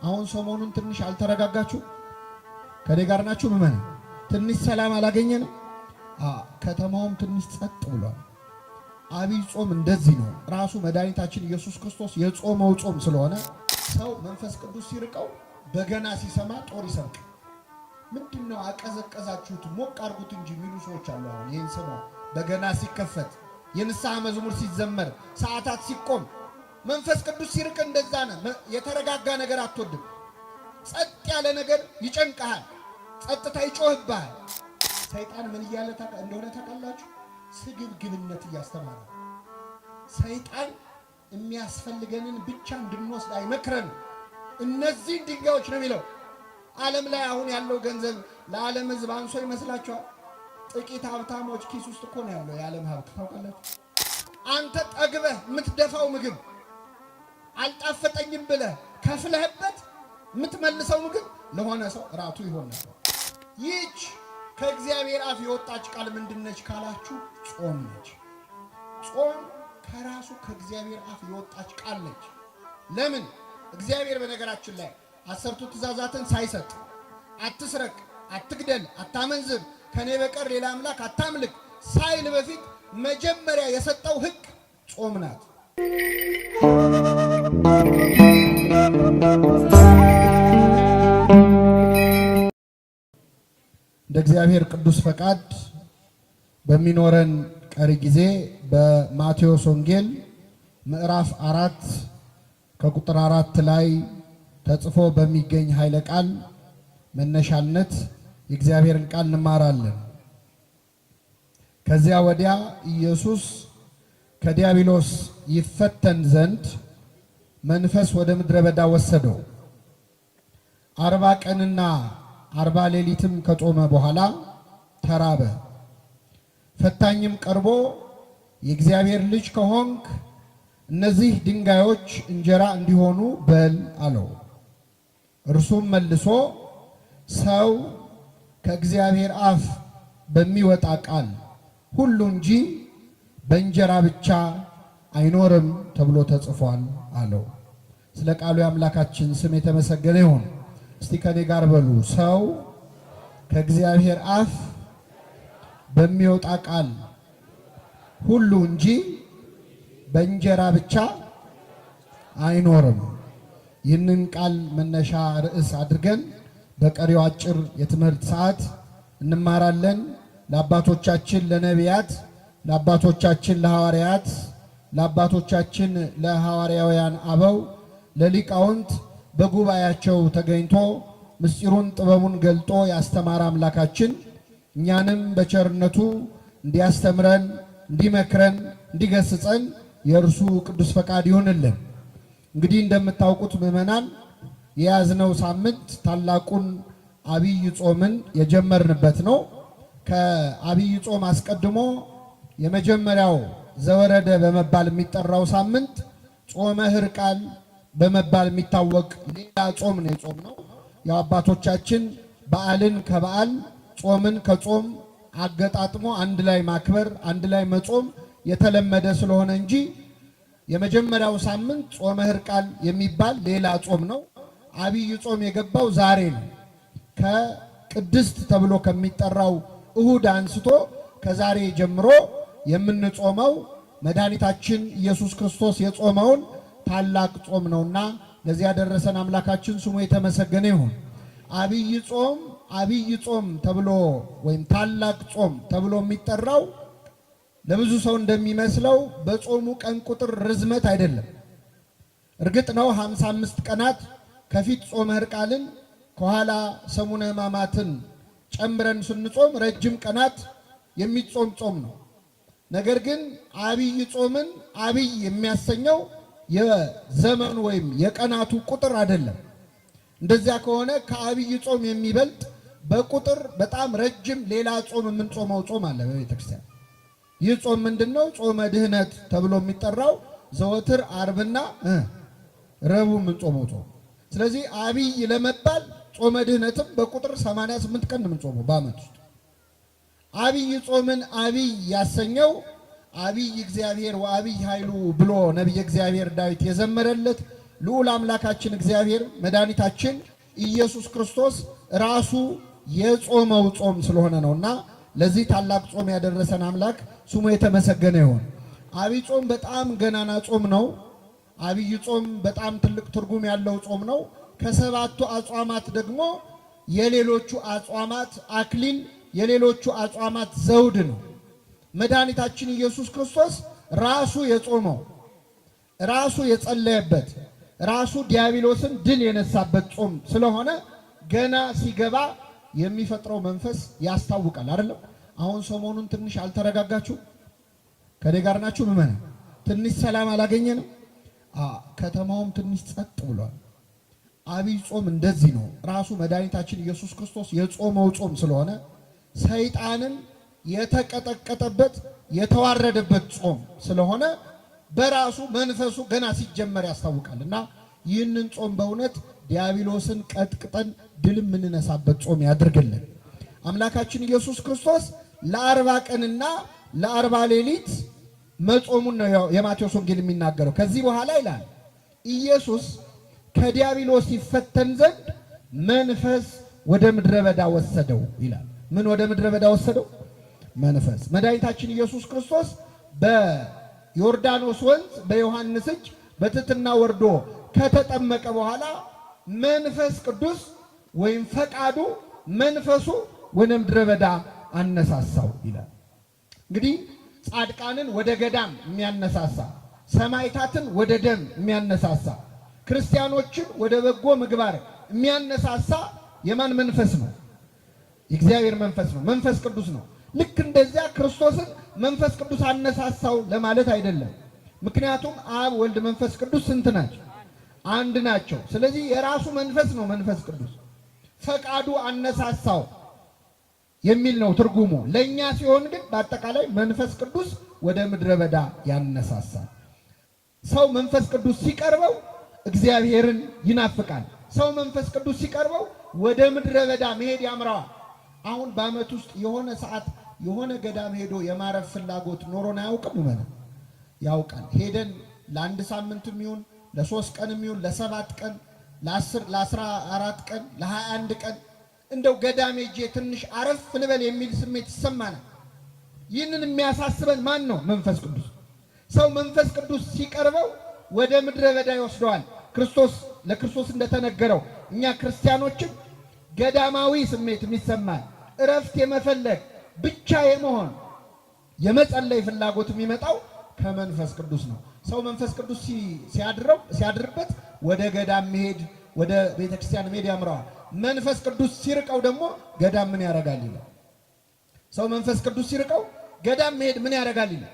አሁን ሰሞኑን ትንሽ አልተረጋጋችሁ? ከኔ ጋር ናችሁ? ምመን ትንሽ ሰላም አላገኘንም? ከተማውም ትንሽ ጸጥ ብሏል። አብይ ጾም እንደዚህ ነው። ራሱ መድኃኒታችን ኢየሱስ ክርስቶስ የጾመው ጾም ስለሆነ ሰው መንፈስ ቅዱስ ሲርቀው በገና ሲሰማ ጦር ይሰብቅ። ምንድነው አቀዘቀዛችሁት ሞቅ አርጉት እንጂ የሚሉ ሰዎች አሉ። አሁን ይሄን ሰሞን በገና ሲከፈት፣ የንስሐ መዝሙር ሲዘመር፣ ሰዓታት ሲቆም መንፈስ ቅዱስ ሲርቅ እንደዛ ነው። የተረጋጋ ነገር አትወድም። ጸጥ ያለ ነገር ይጨንቀሃል። ጸጥታ ይጮህብሃል። ሰይጣን ምን እያለ እንደሆነ ታውቃላችሁ? ስግብግብነት እያስተማረ ሰይጣን የሚያስፈልገንን ብቻ እንድንወስድ አይመክረን። እነዚህ ድንጋዮች ነው የሚለው። ዓለም ላይ አሁን ያለው ገንዘብ ለዓለም ሕዝብ አንሶ ይመስላችኋል? ጥቂት ሀብታሞች ኪስ ውስጥ እኮ ነው ያለው የዓለም ሀብት። ታውቃላችሁ? አንተ ጠግበህ የምትደፋው ምግብ አልጣፈጠኝም ብለህ ከፍለህበት የምትመልሰው ምግብ ለሆነ ሰው ራቱ ይሆን ነበር። ይህች ከእግዚአብሔር አፍ የወጣች ቃል ምንድነች ካላችሁ፣ ጾም ነች። ጾም ከራሱ ከእግዚአብሔር አፍ የወጣች ቃል ነች። ለምን? እግዚአብሔር በነገራችን ላይ 10ቱ ትእዛዛትን ሳይሰጥ አትስረቅ፣ አትግደል፣ አታመንዝር፣ ከኔ በቀር ሌላ አምላክ አታምልክ ሳይል በፊት መጀመሪያ የሰጠው ሕግ ጾም ናት። እንደ እግዚአብሔር ቅዱስ ፈቃድ በሚኖረን ቀሪ ጊዜ በማቴዎስ ወንጌል ምዕራፍ 4 ከቁጥር 4 ላይ ተጽፎ በሚገኝ ኃይለ ቃል መነሻነት የእግዚአብሔርን ቃል እንማራለን። ከዚያ ወዲያ ኢየሱስ ከዲያብሎስ ይፈተን ዘንድ መንፈስ ወደ ምድረ በዳ ወሰደው። 40 ቀንና 40 ሌሊትም ከጾመ በኋላ ተራበ። ፈታኝም ቀርቦ የእግዚአብሔር ልጅ ከሆንክ እነዚህ ድንጋዮች እንጀራ እንዲሆኑ በል አለው። እርሱም መልሶ ሰው ከእግዚአብሔር አፍ በሚወጣ ቃል ሁሉ እንጂ በእንጀራ ብቻ አይኖርም ተብሎ ተጽፏል አለው። ስለ ቃሉ የአምላካችን ስም የተመሰገነ ይሁን። እስቲ ከኔ ጋር በሉ፣ ሰው ከእግዚአብሔር አፍ በሚወጣ ቃል ሁሉ እንጂ በእንጀራ ብቻ አይኖርም። ይህንን ቃል መነሻ ርዕስ አድርገን በቀሪው አጭር የትምህርት ሰዓት እንማራለን። ለአባቶቻችን ለነቢያት፣ ለአባቶቻችን ለሐዋርያት፣ ለአባቶቻችን ለሐዋርያውያን አበው፣ ለሊቃውንት በጉባኤያቸው ተገኝቶ ምስጢሩን ጥበቡን ገልጦ ያስተማረ አምላካችን እኛንም በቸርነቱ እንዲያስተምረን፣ እንዲመክረን፣ እንዲገስጸን የእርሱ ቅዱስ ፈቃድ ይሁንልን። እንግዲህ እንደምታውቁት ምዕመናን የያዝነው ሳምንት ታላቁን አብይ ጾምን የጀመርንበት ነው። ከአብይ ጾም አስቀድሞ የመጀመሪያው ዘወረደ በመባል የሚጠራው ሳምንት ጾመ ሕርቃል በመባል የሚታወቅ ሌላ ጾም ነው የጾምነው። ያው አባቶቻችን በዓልን ከበዓል ጾምን ከጾም አገጣጥሞ አንድ ላይ ማክበር አንድ ላይ መጾም የተለመደ ስለሆነ እንጂ የመጀመሪያው ሳምንት ጾመ ሕርቃል የሚባል ሌላ ጾም ነው። አብይ ጾም የገባው ዛሬ ነው። ከቅድስት ተብሎ ከሚጠራው እሁድ አንስቶ ከዛሬ ጀምሮ የምንጾመው መድኃኒታችን ኢየሱስ ክርስቶስ የጾመውን ታላቅ ጾም ነውና ለዚህ ያደረሰን አምላካችን ስሙ የተመሰገነ ይሁን። አብይ ጾም ተብሎ ወይም ታላቅ ጾም ተብሎ የሚጠራው ለብዙ ሰው እንደሚመስለው በጾሙ ቀን ቁጥር ርዝመት አይደለም። እርግጥ ነው 55 ቀናት ከፊት ጾመ ሕርቃልን ከኋላ ሰሙነ ሕማማትን ጨምረን ስንጾም ረጅም ቀናት የሚጾም ጾም ነው። ነገር ግን አብይ ጾምን አብይ የሚያሰኘው የዘመኑ ወይም የቀናቱ ቁጥር አይደለም። እንደዚያ ከሆነ ከአብይ ጾም የሚበልጥ በቁጥር በጣም ረጅም ሌላ ጾም የምንጾመው ጾም አለ በቤተ ክርስቲያን። ይህ ጾም ምንድነው? ጾመ ድህነት ተብሎ የሚጠራው ዘወትር ዓርብና ረቡዕ የምንጾመው ጾም። ስለዚህ አብይ ለመባል ጾመ ድህነትም በቁጥር 88 ቀን የምንጾመው በዓመት ውስጥ። አብይ ጾምን አብይ ያሰኘው አብይ እግዚአብሔር ወአብይ ኃይሉ ብሎ ነቢየ እግዚአብሔር ዳዊት የዘመረለት ልዑል አምላካችን እግዚአብሔር መድኃኒታችን ኢየሱስ ክርስቶስ ራሱ የጾመው ጾም ስለሆነ ነውና ለዚህ ታላቅ ጾም ያደረሰን አምላክ ስሙ የተመሰገነ ይሁን። አብይ ጾም በጣም ገናና ጾም ነው። አብይ ጾም በጣም ትልቅ ትርጉም ያለው ጾም ነው። ከሰባቱ አጽዋማት ደግሞ የሌሎቹ አጽዋማት አክሊል፣ የሌሎቹ አጽዋማት ዘውድ ነው። መድኃኒታችን ኢየሱስ ክርስቶስ ራሱ የጾመው፣ ራሱ የጸለየበት፣ ራሱ ዲያብሎስን ድል የነሳበት ጾም ስለሆነ ገና ሲገባ የሚፈጥረው መንፈስ ያስታውቃል አይደለም። አሁን ሰሞኑን ትንሽ አልተረጋጋችሁ? ከኔ ጋር ናችሁ? ምመና ትንሽ ሰላም አላገኘንም? ከተማውም ትንሽ ጸጥ ብሏል። አብይ ጾም እንደዚህ ነው። ራሱ መድኃኒታችን ኢየሱስ ክርስቶስ የጾመው ጾም ስለሆነ ሰይጣንን የተቀጠቀጠበት የተዋረደበት ጾም ስለሆነ በራሱ መንፈሱ ገና ሲጀመር ያስታውቃል እና ይህንን ጾም በእውነት ዲያብሎስን ቀጥቅጠን ድል የምንነሳበት ጾም ያድርግልን። አምላካችን ኢየሱስ ክርስቶስ ለ40 ቀንና ለ40 ሌሊት መጾሙን ነው የማቴዎስ ወንጌል የሚናገረው። ከዚህ በኋላ ይላል ኢየሱስ ከዲያብሎስ ይፈተን ዘንድ መንፈስ ወደ ምድረ በዳ ወሰደው ይላል። ምን ወደ ምድረ በዳ ወሰደው? መንፈስ። መድኃኒታችን ኢየሱስ ክርስቶስ በዮርዳኖስ ወንዝ በዮሐንስ እጅ በትሕትና ወርዶ ከተጠመቀ በኋላ መንፈስ ቅዱስ ወይም ፈቃዱ መንፈሱ ወደ ምድረ በዳ አነሳሳው ይላል። እንግዲህ ጻድቃንን ወደ ገዳም የሚያነሳሳ፣ ሰማዕታትን ወደ ደም የሚያነሳሳ፣ ክርስቲያኖችን ወደ በጎ ምግባር የሚያነሳሳ የማን መንፈስ ነው? የእግዚአብሔር መንፈስ ነው። መንፈስ ቅዱስ ነው። ልክ እንደዚያ ክርስቶስን መንፈስ ቅዱስ አነሳሳው ለማለት አይደለም። ምክንያቱም አብ፣ ወልድ፣ መንፈስ ቅዱስ ስንት ናቸው? አንድ ናቸው። ስለዚህ የራሱ መንፈስ ነው መንፈስ ቅዱስ። ፈቃዱ አነሳሳው የሚል ነው ትርጉሙ። ለኛ ሲሆን ግን በአጠቃላይ መንፈስ ቅዱስ ወደ ምድረ በዳ ያነሳሳል። ሰው መንፈስ ቅዱስ ሲቀርበው እግዚአብሔርን ይናፍቃል። ሰው መንፈስ ቅዱስ ሲቀርበው ወደ ምድረ በዳ መሄድ ያምራዋል። አሁን በዓመት ውስጥ የሆነ ሰዓት የሆነ ገዳም ሄዶ የማረፍ ፍላጎት ኖሮን አያውቅም? ማለት ያውቃል። ሄደን ለአንድ ሳምንትም ይሁን ለ3 ቀንም ይሁን ለ7 ቀን ለ14 ቀን ለ21 ቀን እንደው ገዳም ሄጄ ትንሽ አረፍ ልበል የሚል ስሜት ይሰማናል። ይህንን የሚያሳስበን ማን ነው? መንፈስ ቅዱስ። ሰው መንፈስ ቅዱስ ሲቀርበው ወደ ምድረ በዳ ይወስደዋል። ለክርስቶስ እንደተነገረው እኛ ክርስቲያኖችን ገዳማዊ ስሜት የሚሰማን እረፍት የመፈለግ ብቻ የመሆን የመጸለይ ፍላጎት የሚመጣው ከመንፈስ ቅዱስ ነው። ሰው መንፈስ ቅዱስ ሲያድርበት ወደ ገዳም መሄድ፣ ወደ ቤተክርስቲያን መሄድ ያምረዋል። መንፈስ ቅዱስ ሲርቀው ደግሞ ገዳም ምን ያደርጋል ይላል። ሰው መንፈስ ቅዱስ ሲርቀው ገዳም መሄድ ምን ያደርጋል ይላል።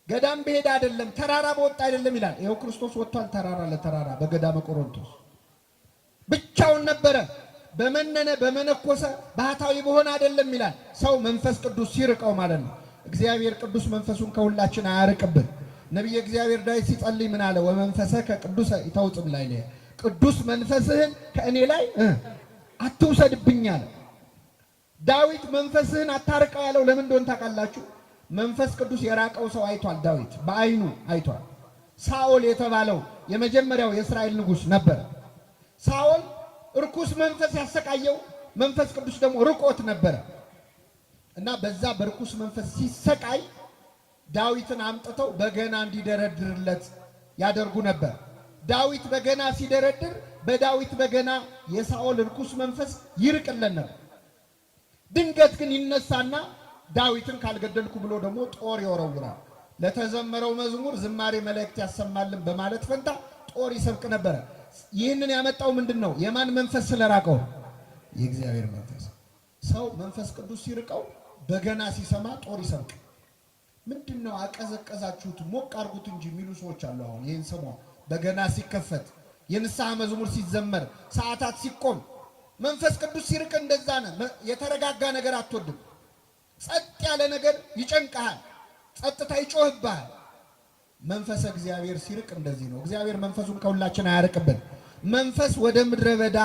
ገዳም በሄድ አይደለም ተራራ በወጣ አይደለም ይላል። ይኸው ክርስቶስ ወጥቷል ተራራ ለተራራ በገዳመ ቆሮንቶስ ብቻውን ነበረ። በመነነ በመነኮሰ ባህታዊ በሆነ አይደለም ይላል። ሰው መንፈስ ቅዱስ ሲርቀው ማለት ነው። እግዚአብሔር ቅዱስ መንፈሱን ከሁላችን አያርቅብን። ነቢየ እግዚአብሔር ዳዊት ሲጸልይ ምን አለ? ወመንፈሰከ ቅዱሰ ይተውጽም ላይ ቅዱስ መንፈስህን ከእኔ ላይ አትውሰድብኝ አለ። ዳዊት መንፈስህን አታርቀው ያለው ለምን እንደሆነ ታውቃላችሁ? መንፈስ ቅዱስ የራቀው ሰው አይቷል። ዳዊት በዓይኑ አይቷል። ሳኦል የተባለው የመጀመሪያው የእስራኤል ንጉሥ ነበር። ሳኦል እርኩስ መንፈስ ያሰቃየው መንፈስ ቅዱስ ደግሞ ርቆት ነበረ እና በዛ በርኩስ መንፈስ ሲሰቃይ ዳዊትን አምጥተው በገና እንዲደረድርለት ያደርጉ ነበር። ዳዊት በገና ሲደረድር በዳዊት በገና የሳኦል እርኩስ መንፈስ ይርቅለን ነበር። ድንገት ግን ይነሳና ዳዊትን ካልገደልኩ ብሎ ደግሞ ጦር ይወረውራል። ለተዘመረው መዝሙር ዝማሬ መላእክት ያሰማልን በማለት ፈንታ ጦር ይሰብቅ ነበረ። ይህንን ያመጣው ምንድነው? የማን መንፈስ ስለራቀው? የእግዚአብሔር መንፈስ። ሰው መንፈስ ቅዱስ ሲርቀው በገና ሲሰማ ጦር ይሰብቅ። ምንድነው? አቀዘቀዛችሁት ሞቅ አርጉት እንጂ የሚሉ ሰዎች አሉ። አሁን ይህን ሰሞን በገና ሲከፈት፣ የንስሐ መዝሙር ሲዘመር፣ ሰዓታት ሲቆም መንፈስ ቅዱስ ሲርቅ እንደዛ ነው። የተረጋጋ ነገር አትወድም። ጸጥ ያለ ነገር ይጨንቀሃል። ጸጥታ ይጮህብሃል። መንፈስ እግዚአብሔር ሲርቅ እንደዚህ ነው። እግዚአብሔር መንፈሱን ከሁላችን አያርቅብን። መንፈስ ወደ ምድረ በዳ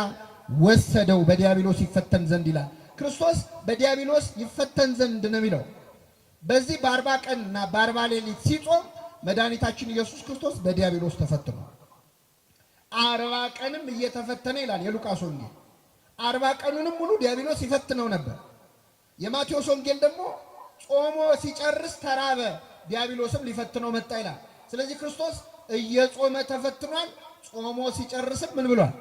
ወሰደው በዲያብሎስ ይፈተን ዘንድ ይላል። ክርስቶስ በዲያብሎስ ይፈተን ዘንድ ነው የሚለው። በዚህ በ40 ቀንና በ40 ሌሊት ሲጾም መድኃኒታችን ኢየሱስ ክርስቶስ በዲያብሎስ ተፈትኗል። 40 ቀንም እየተፈተነ ይላል የሉቃስ ወንጌል። 40 ቀኑንም ሙሉ ዲያብሎስ ይፈትነው ነበር። የማቴዎስ ወንጌል ደግሞ ጾሞ ሲጨርስ ተራበ፣ ዲያብሎስም ሊፈትነው መጣ ይላል። ስለዚህ ክርስቶስ እየጾመ ተፈትኗል፣ ጾሞ ሲጨርስም ምን ብሏል?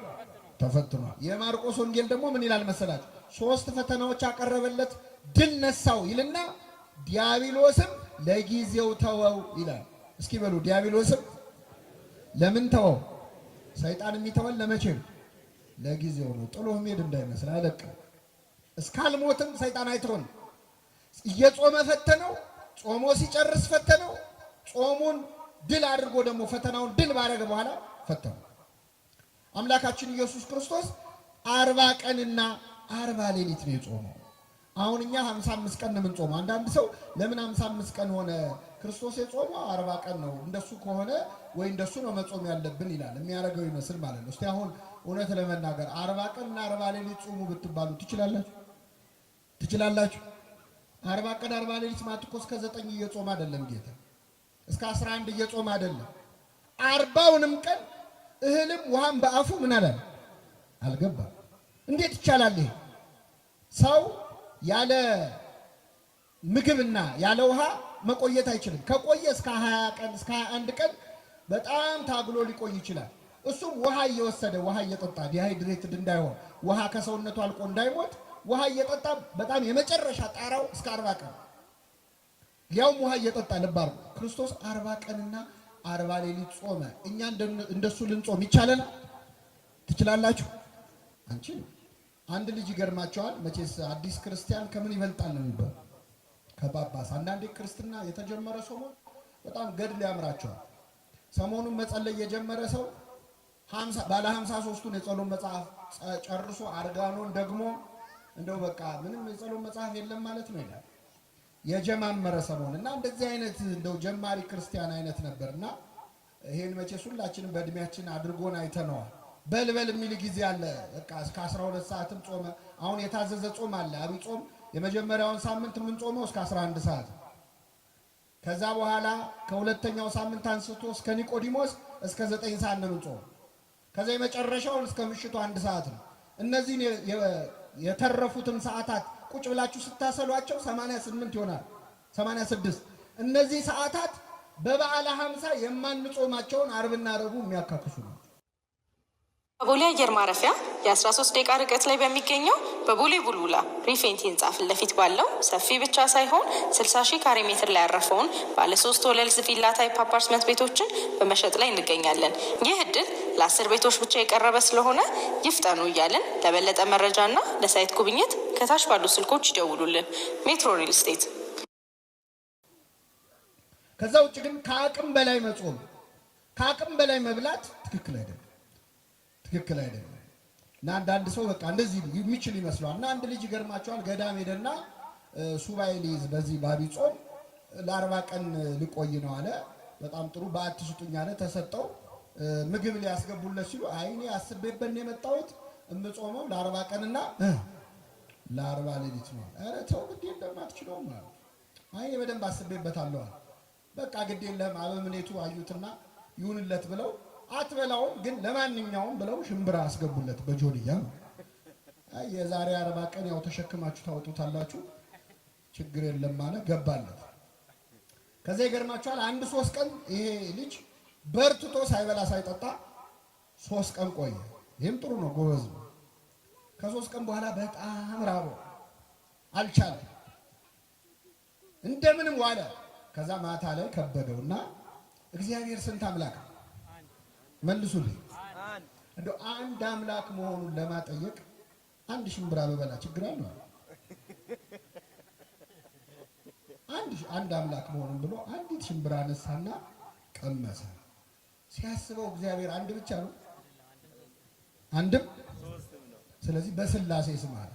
ተፈትኗል። የማርቆስ ወንጌል ደግሞ ምን ይላል መሰላችሁ? 3 ፈተናዎች አቀረበለት፣ ድል ነሳው ይልና ዲያብሎስም ለጊዜው ተወው ይላል። እስኪ በሉ ዲያብሎስም ለምን ተወው? ሰይጣን የሚተወን ለመቼ ነው? ለጊዜው ነው። ጥሎ ሄድ እንዳይመስል አይለቅም። እስካልሞትም ሰይጣን አይተውን። እየጾመ ፈተነው፣ ጾሞ ሲጨርስ ፈተነው። ጾሙን ድል አድርጎ ደግሞ ፈተናውን ድል ባረገ በኋላ ፈተነው። አምላካችን ኢየሱስ ክርስቶስ 40 ቀንና 40 ሌሊት ነው የጾመው። አሁን እኛ 55 ቀን ነው የምንጾመው። አንዳንድ ሰው ለምን 55 ቀን ሆነ? ክርስቶስ የጾመው 40 ቀን ነው፣ እንደሱ ከሆነ ወይ እንደሱ ነው መጾም ያለብን ይላል። የሚያደርገው ይመስል ማለት ነው። እስቲ አሁን እውነት ለመናገር 40 ቀንና 40 ሌሊት ጾሙ ብትባሉ ትችላላችሁ? ትችላላችሁ? 40 ቀን 40 ሌሊት ማለት እኮ እስከ 9 እየጾመ አይደለም ጌታ፣ እስከ 11 እየጾመ አይደለም። 40ውንም ቀን እህልም ውሃም በአፉ ምን አለ አልገባም። እንዴት ይቻላል ይሄ? ሰው ያለ ምግብና ያለ ውሃ መቆየት አይችልም። ከቆየ እስከ 20 ቀን እስከ 21 ቀን በጣም ታግሎ ሊቆይ ይችላል። እሱም ውሃ እየወሰደ ውሃ እየጠጣ ዲሃይድሬትድ እንዳይሆን ውሃ ከሰውነቱ አልቆ እንዳይሞት ውሃ እየጠጣ በጣም የመጨረሻ ጣራው እስከ 40 ቀን ያውም ውሃ እየጠጣ ልባር ክርስቶስ 40 ቀንና 40 ሌሊት ጾመ። እኛ እንደሱ ልንጾም ይቻለናል? ትችላላችሁ? አንችልም። አንድ ልጅ ይገርማቸዋል። መቼስ አዲስ ክርስቲያን ከምን ይበልጣል ነው የሚባለው? ከጳጳስ። አንዳንዴ ክርስትና የተጀመረ ሰው በጣም ገድል ያምራቸዋል። ሰሞኑን መጸለይ የጀመረ ሰው ባለ 53ቱን የጸሎት መጽሐፍ ጨርሶ አርጋኖን ደግሞ እንደው በቃ ምንም የጸሎት መጽሐፍ የለም ማለት ነው ይላል። የጀማመረ ሰሞን እና እንደዚህ አይነት እንደው ጀማሪ ክርስቲያን አይነት ነበርና ይሄን መቼስ ሁላችንም በእድሜያችን አድርጎን አይተነዋል። በልበል የሚል ጊዜ አለ። በቃ እስከ 12 ሰዓትም ጾመ። አሁን የታዘዘ ጾም አለ። አብይ ጾም የመጀመሪያውን ሳምንት ምን ጾመው እስከ 11 ሰዓት። ከዛ በኋላ ከሁለተኛው ሳምንት አንስቶ እስከ ኒቆዲሞስ እስከ 9 ሰዓት ነው ጾም። ከዛ የመጨረሻውን እስከ ምሽቱ 1 ሰዓት ነው። እነዚህን የተረፉትን ሰዓታት ቁጭ ብላችሁ ስታሰሏቸው 88 ይሆናል። 86 እነዚህ ሰዓታት በበዓለ 50 የማንጾማቸውን አርብና ረቡዕ የሚያካክሱ ነው። በቦሌ አየር ማረፊያ የ13 ደቂቃ ርቀት ላይ በሚገኘው በቦሌ ቡልቡላ ሪፌንቲ ህንፃ ፊት ለፊት ባለው ሰፊ ብቻ ሳይሆን 60 ሺህ ካሬ ሜትር ላይ ያረፈውን ባለ 3 ወለል ቪላ ታይፕ አፓርትመንት ቤቶችን በመሸጥ ላይ እንገኛለን። ይህ እድል ለ10 ቤቶች ብቻ የቀረበ ስለሆነ ይፍጠኑ እያልን ለበለጠ መረጃና ለሳይት ጉብኝት ከታች ባሉ ስልኮች ይደውሉልን። ሜትሮ ሪል ስቴት። ከዛ ውጭ ግን ከአቅም በላይ መጾም፣ ከአቅም በላይ መብላት ትክክል አይደለም። ትክክል አይደለም። እና አንዳንድ ሰው በቃ እንደዚህ የሚችል ይመስላል። እና አንድ ልጅ ይገርማቸዋል። ገዳም ሄደና ሱባኤ ሊይዝ በዚህ በአብይ ጾም ለ40 ቀን ሊቆይ ነው አለ። በጣም ጥሩ በአት ስጡኝ አለ። ተሰጠው። ምግብ ሊያስገቡለት ሲሉ አይ እኔ አስቤበት ነው የመጣሁት እምጾመው ለ40 ቀንና ለ40 ሌሊት ነው። ኧረ ተው ግድ የለም አትችለውም አለ። አይ እኔ በደንብ አስቤበታለሁ አለ። በቃ ግድ የለም አበምኔቱ አዩትና ይሁንለት ብለው አትበላውም ግን ለማንኛውም ብለው ሽምብራ አስገቡለት በጆንያ። አይ የዛሬ 40 ቀን ያው ተሸክማችሁ ታወጡታላችሁ ችግር የለም ማለት ገባለት። ከዛ ይገርማችኋል 1-3 ቀን ይሄ ልጅ በርትቶ ሳይበላ ሳይጠጣ 3 ቀን ቆየ። ይሄም ጥሩ ነው ጎበዝ ነው። ከ3 ቀን በኋላ በጣም ራበው አልቻለም። እንደምንም ዋለ። ከዛ ማታ ላይ ከበደውና እግዚአብሔር ስንት አምላክ መልሱልኝ። እንደው አንድ አምላክ መሆኑን ለማጠየቅ አንድ ሽምብራ በበላ ችግር አለው? አንድ አምላክ መሆኑን ብሎ አንዲት ሽምብራ ነሳና ቀመሰ። ሲያስበው እግዚአብሔር አንድ ብቻ ነው፣ አንድም። ስለዚህ በስላሴ ስም አለ።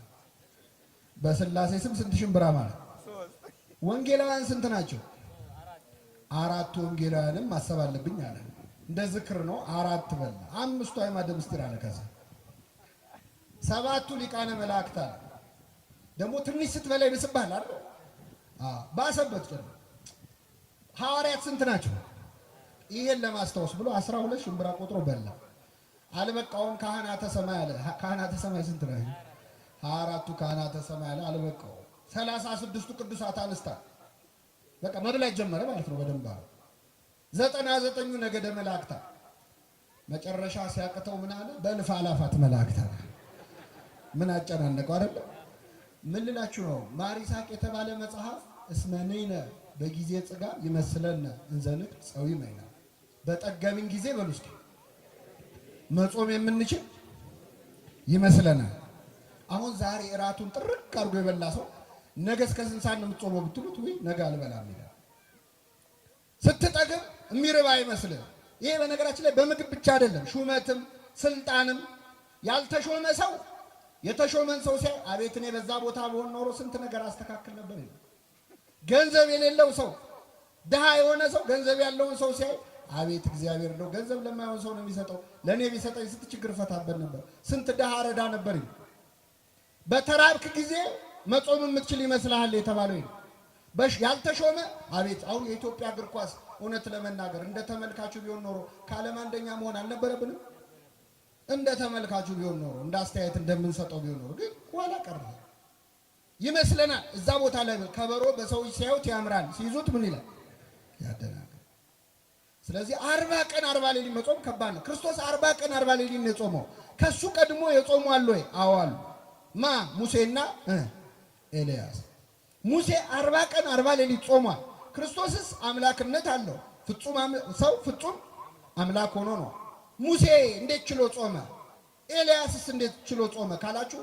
በስላሴ ስም ስንት ሽምብራ ማለት? ወንጌላውያን ስንት ናቸው? 4 ወንጌላውያንም ማሰብ አለብኝ አለ። እንደ ዝክር ነው 4 በላ። 5ቱ አዕማደ ምስጢር አለ። ከዛ 7ቱ ሊቃነ መላእክት አለ። ደግሞ ትንሽ ስትበላ ይብስብሃል አይደል? ባሰበት ጀምሮ ሐዋርያት ስንት ናቸው? ይሄን ለማስታወስ ብሎ 12 ሽምብራ ቆጥሮ በላ። አልበቃውም። ካህናተ ሰማይ አለ። ካህናተ ሰማይ ስንት ነው? 24ቱ ካህናተ ሰማይ አለ። አልበቃውም። 36ቱ ቅዱሳት አንስታ በቃ መብላት ጀመረ ማለት ነው። በደንብ 99ኙ ነገደ መላእክታ መጨረሻ ሲያቅተው ምን አለ? በእልፍ አላፋት መላእክታ ምን አጨናነቀው አይደል? ምን ልላችሁ ነው? ማር ይስሐቅ የተባለ መጽሐፍ እስመኔነ በጊዜ ጽጋ ይመስለነ እንዘንቅ ጸዊ ማይና በጠገምን ጊዜ በሉ እስኪ መጾም የምንችል ይመስለናል። አሁን ዛሬ እራቱን ጥርቅ አድርጎ የበላ ሰው ነገ እስከ ስንት ሰዓት ነው የምትጾመው ብትሉት ወይ ነገ አልበላም ይላል። ስትጠግብ የሚርባ አይመስልም። ይሄ በነገራችን ላይ በምግብ ብቻ አይደለም፣ ሹመትም ስልጣንም ያልተሾመ ሰው የተሾመን ሰው ሲያይ አቤት እኔ በዛ ቦታ በሆን ኖሮ ስንት ነገር አስተካክል ነበር ይላል። ገንዘብ የሌለው ሰው ድሃ የሆነ ሰው ገንዘብ ያለውን ሰው ሲያይ አቤት እግዚአብሔር ነው ገንዘብ ለማይሆን ሰው ነው የሚሰጠው፣ ለኔ ቢሰጠኝ ስንት ችግር ፈታበት ነበር፣ ስንት ድሃ ረዳ ነበር ይላል። በተራብክ ጊዜ መጾም የምትችል ይመስልሃል የተባለው ያልተሾመ አቤት አሁን የኢትዮጵያ እግር ኳስ እውነት ለመናገር እንደ ተመልካቹ ቢሆን ኖሮ ከዓለም አንደኛ መሆን አልነበረብንም? እንደ ተመልካቹ ቢሆን ኖሮ እንደ አስተያየት እንደምንሰጠው ቢሆን ኖሮ ግን ኋላ ቀረ ይመስለናል። እዛ ቦታ ላይ ከበሮ በሰዎች ሲያዩት ያምራል፣ ሲይዙት ምን ይላል? ያደናል። ስለዚህ 40 ቀን 40 ሌሊት መጾም ከባድ ነው። ክርስቶስ 40 ቀን 40 ሌሊት ነው የጾመው። ከሱ ቀድሞ የጾሙ አሉ ወይ? አዎ አሉ። ማ? ሙሴና ኤልያስ። ሙሴ 40 ቀን 40 ሌሊት ጾሟል። ክርስቶስስ አምላክነት አለው። ፍጹም ሰው ፍጹም አምላክ ሆኖ ነው። ሙሴ እንዴት ችሎ ጾመ? ኤልያስስ እንዴት ችሎ ጾመ ካላችሁ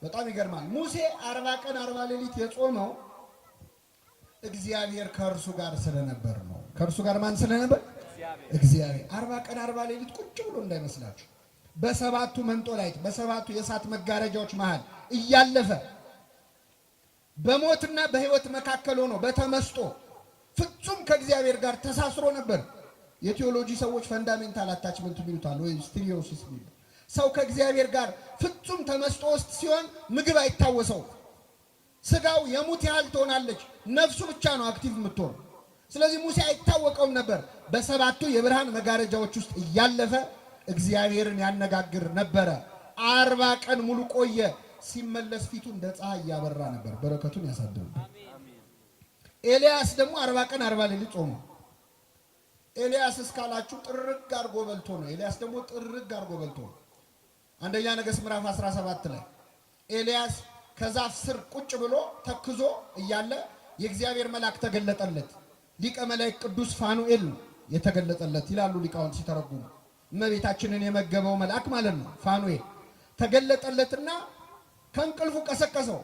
በጣም ይገርማል። ሙሴ 40 ቀን 40 ሌሊት የጾመው እግዚአብሔር ከእርሱ ጋር ስለነበር ነው። ከእርሱ ጋር ማን ስለነበር? እግዚአብሔር። 40 ቀን 40 ሌሊት ቁጭ ብሎ እንዳይመስላችሁ በሰባቱ መንጦላይት በሰባቱ የእሳት መጋረጃዎች መሃል እያለፈ በሞትና በሕይወት መካከል ሆኖ በተመስጦ ፍጹም ከእግዚአብሔር ጋር ተሳስሮ ነበር። የቴዎሎጂ ሰዎች ፈንዳሜንታል አታችመንት የሚሉታል ወይ ስቲሪዮሲስ የሚሉ ሰው ከእግዚአብሔር ጋር ፍጹም ተመስጦ ውስጥ ሲሆን ምግብ አይታወሰው። ስጋው የሙት ያህል ትሆናለች፣ ነፍሱ ብቻ ነው አክቲቭ የምትሆን። ስለዚህ ሙሴ አይታወቀውም ነበር። በሰባቱ የብርሃን መጋረጃዎች ውስጥ እያለፈ እግዚአብሔርን ያነጋግር ነበረ። 40 ቀን ሙሉ ቆየ። ሲመለስ ፊቱ እንደ ፀሐይ ያበራ ነበር። በረከቱን ያሳድርብን። ኤልያስ ደግሞ 40 ቀን 40 ሌሊት ጾመ። ኤልያስ እስካላችሁ ጥርግ አድርጎ በልቶ ነው። ኤልያስ ደግሞ ጥርግ አድርጎ በልቶ ነው። አንደኛ ነገሥት ምዕራፍ 17 ላይ ኤልያስ ከዛፍ ስር ቁጭ ብሎ ተክዞ እያለ የእግዚአብሔር መልአክ ተገለጠለት። ሊቀ መላእክት ቅዱስ ፋኑኤል የተገለጠለት ይላሉ ሊቃውንት ሲተረጉሙ። እመቤታችንን የመገበው መልአክ ማለት ነው። ፋኑኤል ተገለጠለትና ከእንቅልፉ ቀሰቀሰው።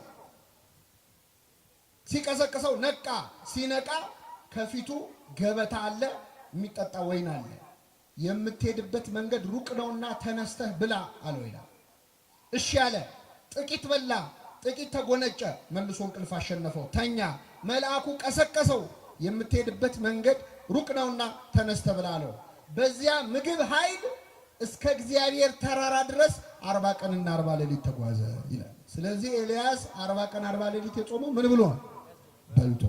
ሲቀሰቅሰው ነቃ። ሲነቃ ከፊቱ ገበታ አለ፣ የሚጠጣ ወይን አለ። የምትሄድበት መንገድ ሩቅ ነውና ተነስተህ ብላ አለው ይላል። እሺ አለ። ጥቂት በላ፣ ጥቂት ተጎነጨ። መልሶ እንቅልፍ አሸነፈው፣ ተኛ። መልአኩ ቀሰቀሰው። የምትሄድበት መንገድ ሩቅ ነውና ተነስተህ ብላ አለው። በዚያ ምግብ ኃይል እስከ እግዚአብሔር ተራራ ድረስ 40 ቀንና 40 ሌሊት ተጓዘ ይላል። ስለዚህ ኤልያስ 40 ቀን 40 ሌሊት የጾመው ምን ብሎ ነው? በልቶ።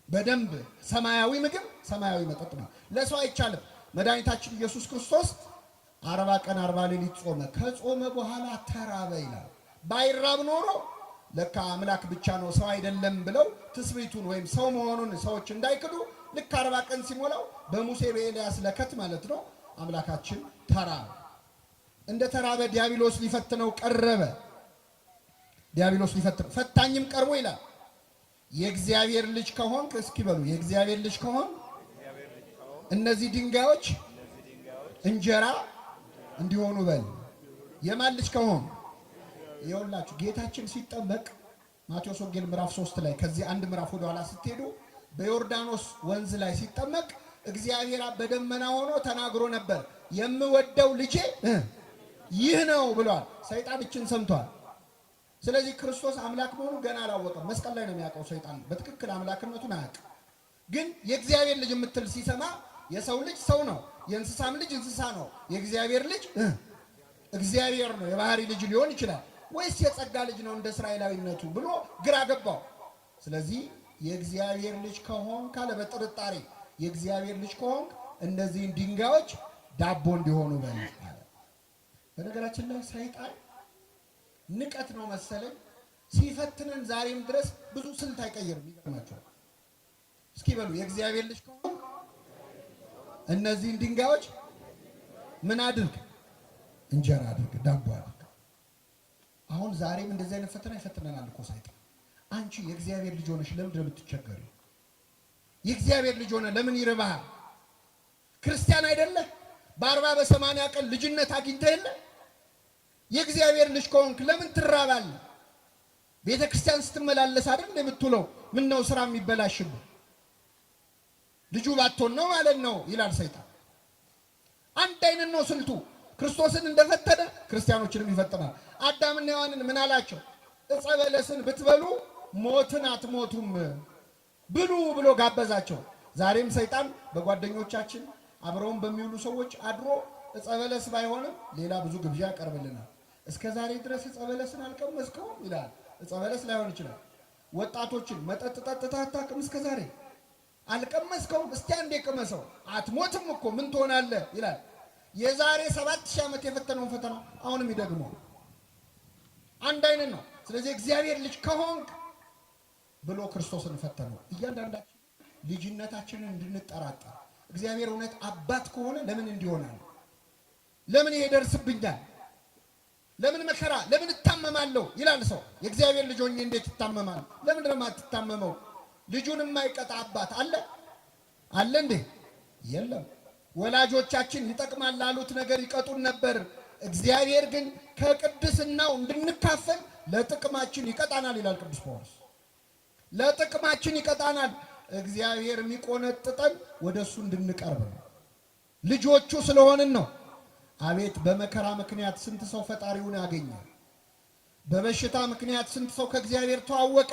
በደንብ ሰማያዊ ምግብ ሰማያዊ መጠጥ ነው። ለሰው አይቻልም። መድኃኒታችን ኢየሱስ ክርስቶስ 40 ቀን 40 ሌሊት ጾመ። ከጾመ በኋላ ተራበ ይላል። ባይራብ ኖሮ ለካ አምላክ ብቻ ነው ሰው አይደለም ብለው ትስብእቱን ወይም ሰው መሆኑን ሰዎች እንዳይክዱ ልክ 40 ቀን ሲሞላው በሙሴ በኤልያስ ለከት ማለት ነው አምላካችን ተራበ። እንደ ተራበ ዲያብሎስ ሊፈትነው ቀረበ። ዲያብሎስ ሊፈትነው ፈታኝም ቀርቦ ይላል የእግዚአብሔር ልጅ ከሆንክ እስኪ በሉ የእግዚአብሔር ልጅ ከሆንክ እነዚህ ድንጋዮች እንጀራ እንዲሆኑ በል። የማን ልጅ ከሆንክ? ይኸውላችሁ ጌታችን ሲጠመቅ ማቴዎስ ወንጌል ምዕራፍ 3 ላይ ከዚህ አንድ ምዕራፍ ወደ ኋላ ስትሄዱ በዮርዳኖስ ወንዝ ላይ ሲጠመቅ እግዚአብሔር በደመና ሆኖ ተናግሮ ነበር። የምወደው ልጄ ይህ ነው ብሏል። ሰይጣን እችን ሰምቷል። ስለዚህ ክርስቶስ አምላክ መሆኑ ገና አላወቀም። መስቀል ላይ ነው የሚያውቀው። ሰይጣን በትክክል አምላክነቱን አያውቅም። ግን የእግዚአብሔር ልጅ የምትል ሲሰማ የሰው ልጅ ሰው ነው፣ የእንስሳም ልጅ እንስሳ ነው፣ የእግዚአብሔር ልጅ እግዚአብሔር ነው። የባህሪ ልጅ ሊሆን ይችላል ወይስ የጸጋ ልጅ ነው እንደ እስራኤላዊነቱ ብሎ ግራ ገባው። ስለዚህ የእግዚአብሔር ልጅ ከሆንክ ካለ በጥርጣሬ የእግዚአብሔር ልጅ ከሆንክ እነዚህን ድንጋዮች ዳቦ እንዲሆኑ በል አለ። በነገራችን ላይ ሰይጣን ንቀት ነው መሰለኝ ሲፈትነን ዛሬም ድረስ ብዙ ስልት አይቀይርም። ይገርማችኋል። እስኪ በሉ የእግዚአብሔር ልጅ ከሆነ እነዚህን ድንጋዮች ምን አድርግ? እንጀራ አድርግ፣ ዳቦ አድርግ። አሁን ዛሬም እንደዚህ አይነት ፈተና ይፈትነናል እኮ ሰይጣን። አንቺ የእግዚአብሔር ልጅ ሆነሽ ለምን እንደምትቸገሪ? የእግዚአብሔር ልጅ ሆነ ለምን ይርባሃል? ክርስቲያን አይደለህ? በ40 በ80 ቀን ልጅነት አግኝተህ የለ? የእግዚአብሔር ልጅ ከሆንክ ለምን ትራባለህ? ቤተ ክርስቲያን ስትመላለስ አይደል የምትውለው? ምን ነው ስራ የሚበላሽብህ? ልጁ ባትሆን ነው ማለት ነው ይላል ሰይጣን። አንድ አይነት ነው ስልቱ። ክርስቶስን እንደፈተነ ክርስቲያኖችንም ይፈትናል። አዳምና ሔዋንን ምን አላቸው? ዕፀ በለስን ብትበሉ ሞትን አትሞቱም ብሉ ብሎ ጋበዛቸው። ዛሬም ሰይጣን በጓደኞቻችን አብረውን በሚውሉ ሰዎች አድሮ ዕፀ በለስ ባይሆንም ሌላ ብዙ ግብዣ ያቀርብልናል። እስከ ዛሬ ድረስ ዕፀ በለስን አልቀመስከውም ይላል። ዕፀ በለስ ላይሆን ይችላል። ወጣቶችን መጠጥ ጠጥተህ አታውቅም? እስከ ዛሬ አልቀመስከውም? እስቲ አንዴ ቅመሰው። አትሞትም እኮ ምን ትሆናለህ ይላል። የዛሬ 7000 ዓመት የፈተነውን ፈተና አሁንም ይደግመው። አንድ አይነት ነው። ስለዚህ እግዚአብሔር ልጅ ከሆንክ ብሎ ክርስቶስን ፈተነው። እያንዳንዳችን ልጅነታችንን እንድንጠራጠር እግዚአብሔር እውነት አባት ከሆነ ለምን እንዲሆናል? ለምን ይሄ ደርስብኛል? ለምን መከራ? ለምን እታመማለሁ ይላል ሰው። የእግዚአብሔር ልጅ ሆኜ እንዴት ይታመማል? ለምን ደግሞ አትታመመው? ልጁን የማይቀጣ አባት አለ አለ እንዴ? የለም። ወላጆቻችን ይጠቅማል ላሉት ነገር ይቀጡን ነበር። እግዚአብሔር ግን ከቅድስናው እንድንካፈል ለጥቅማችን ይቀጣናል ይላል ቅዱስ ጳውሎስ። ለጥቅማችን ይቀጣናል። እግዚአብሔር የሚቆነጥጠን ወደሱ እንድንቀርብ ነው። ልጆቹ ስለሆንን ነው። አቤት በመከራ ምክንያት ስንት ሰው ፈጣሪውን ያገኘ። በበሽታ ምክንያት ስንት ሰው ከእግዚአብሔር ተዋወቀ።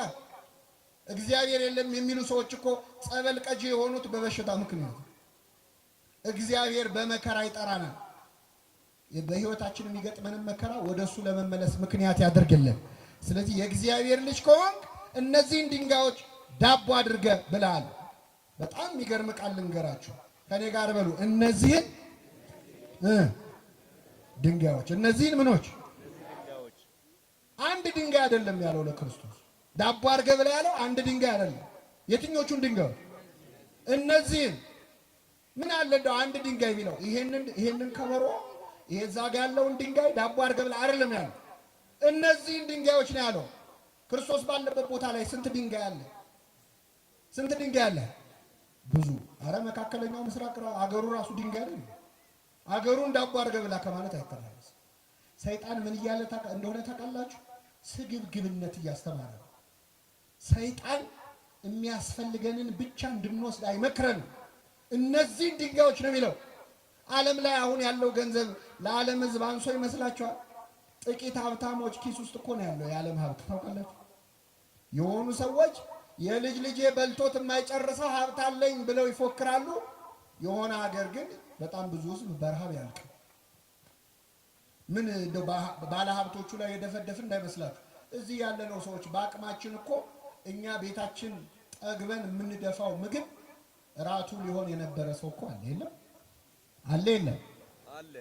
እግዚአብሔር የለም የሚሉ ሰዎች እኮ ጸበል ቀጂ የሆኑት በበሽታ ምክንያት። እግዚአብሔር በመከራ ይጠራናል። በህይወታችን የሚገጥመንን መከራ ወደሱ ለመመለስ ምክንያት ያደርግልን። ስለዚህ የእግዚአብሔር ልጅ ከሆንክ እነዚህን ድንጋዮች ዳቦ አድርገ ብለሃል። በጣም የሚገርም ቃል ልንገራችሁ። ከኔ ጋር በሉ። እነዚህን ድንጋዮች፣ እነዚህን ምኖች? አንድ ድንጋይ አይደለም ያለው ለክርስቶስ። ዳቦ አድርገ ብለ ያለው አንድ ድንጋይ አይደለም። የትኞቹን ድንጋዮች? እነዚህን። ምን አለ እንደው አንድ ድንጋይ ቢለው ይሄንን ከበሮ ይሄ እዛ ጋ ያለውን ድንጋይ ዳቦ አድርገ ብለ አይደለም ያለው። እነዚህን ድንጋዮች ነው ያለው። ክርስቶስ ባለበት ቦታ ላይ ስንት ድንጋይ አለ? ስንት ድንጋይ አለ? ብዙ። አረ መካከለኛው ምስራቅ አገሩ ራሱ ድንጋይ አይደል? አገሩን ዳቦ አድርገ ብላ ከማለት አይተናነስ። ሰይጣን ምን እያለ እንደሆነ ታውቃላችሁ? ስግብግብነት እያስተማረ ነው። ሰይጣን የሚያስፈልገንን ብቻ እንድንወስድ አይመክረንም። እነዚህን ድንጋዮች ነው የሚለው። ዓለም ላይ አሁን ያለው ገንዘብ ለዓለም ሕዝብ አንሶ ይመስላችኋል? ጥቂት ሀብታሞች ኪስ ውስጥ እኮ ነው ያለው የዓለም ሀብት። ታውቃላችሁ? የሆኑ ሰዎች የልጅ ልጄ በልቶት የማይጨርሰው ሀብት አለኝ ብለው ይፎክራሉ። የሆነ ሀገር ግን በጣም ብዙ ሕዝብ በረሃብ ያልቅ። ምን እንደው ባለ ሀብቶቹ ላይ የደፈደፍ እንዳይመስላችሁ። እዚህ ያለነው ሰዎች በአቅማችን እኮ እኛ ቤታችን ጠግበን የምንደፋው ምግብ ራቱ ሊሆን የነበረ ሰው እኮ አለ። የለም አለ? የለም አለ።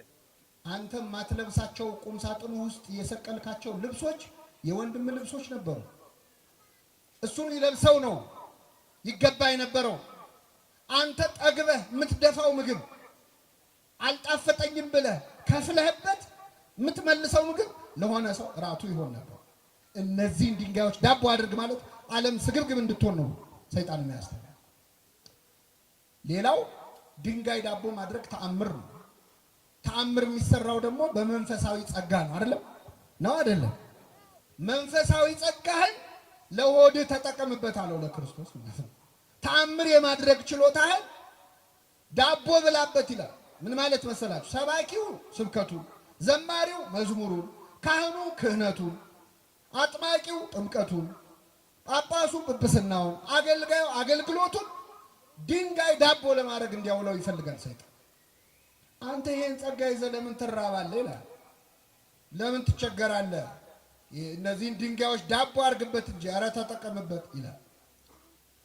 አንተ ማትለብሳቸው ቁም ሳጥኑ ውስጥ የሰቀልካቸው ልብሶች የወንድም ልብሶች ነበሩ። እሱን ይለብሰው ነው ይገባ የነበረው። አንተ ጠግበህ የምትደፋው ምግብ አልጣፈጠኝም ብለህ ከፍለህበት የምትመልሰው ምግብ ለሆነ ሰው ራቱ ይሆን ነበር። እነዚህን ድንጋዮች ዳቦ አድርግ ማለት ዓለም ስግብግብ እንድትሆን ነው ሰይጣን የሚያስተምረው። ሌላው ድንጋይ ዳቦ ማድረግ ተአምር ነው። ተአምር የሚሰራው ደግሞ በመንፈሳዊ ጸጋ ነው። አይደለም? ነው አይደለም? መንፈሳዊ ጸጋህን ለሆድህ ተጠቀምበት አለው ለክርስቶስ ማለት ነው። ተአምር የማድረግ ችሎታህን ዳቦ ብላበት ይላል። ምን ማለት መሰላችሁ? ሰባኪው ስብከቱን፣ ዘማሪው መዝሙሩን፣ ካህኑ ክህነቱን፣ አጥማቂው ጥምቀቱን፣ ጳጳሱ ጵጵስናውን፣ አገልጋዩ አገልግሎቱን ድንጋይ ዳቦ ለማድረግ እንዲያውለው ይፈልጋል ሰይጣን። አንተ ይሄን ጸጋ ይዘህ ለምን ትራባለህ ይላል። ለምን ትቸገራለህ? እነዚህን ድንጋዮች ዳቦ አድርግበት እንጂ ኧረ ተጠቀምበት ይላል።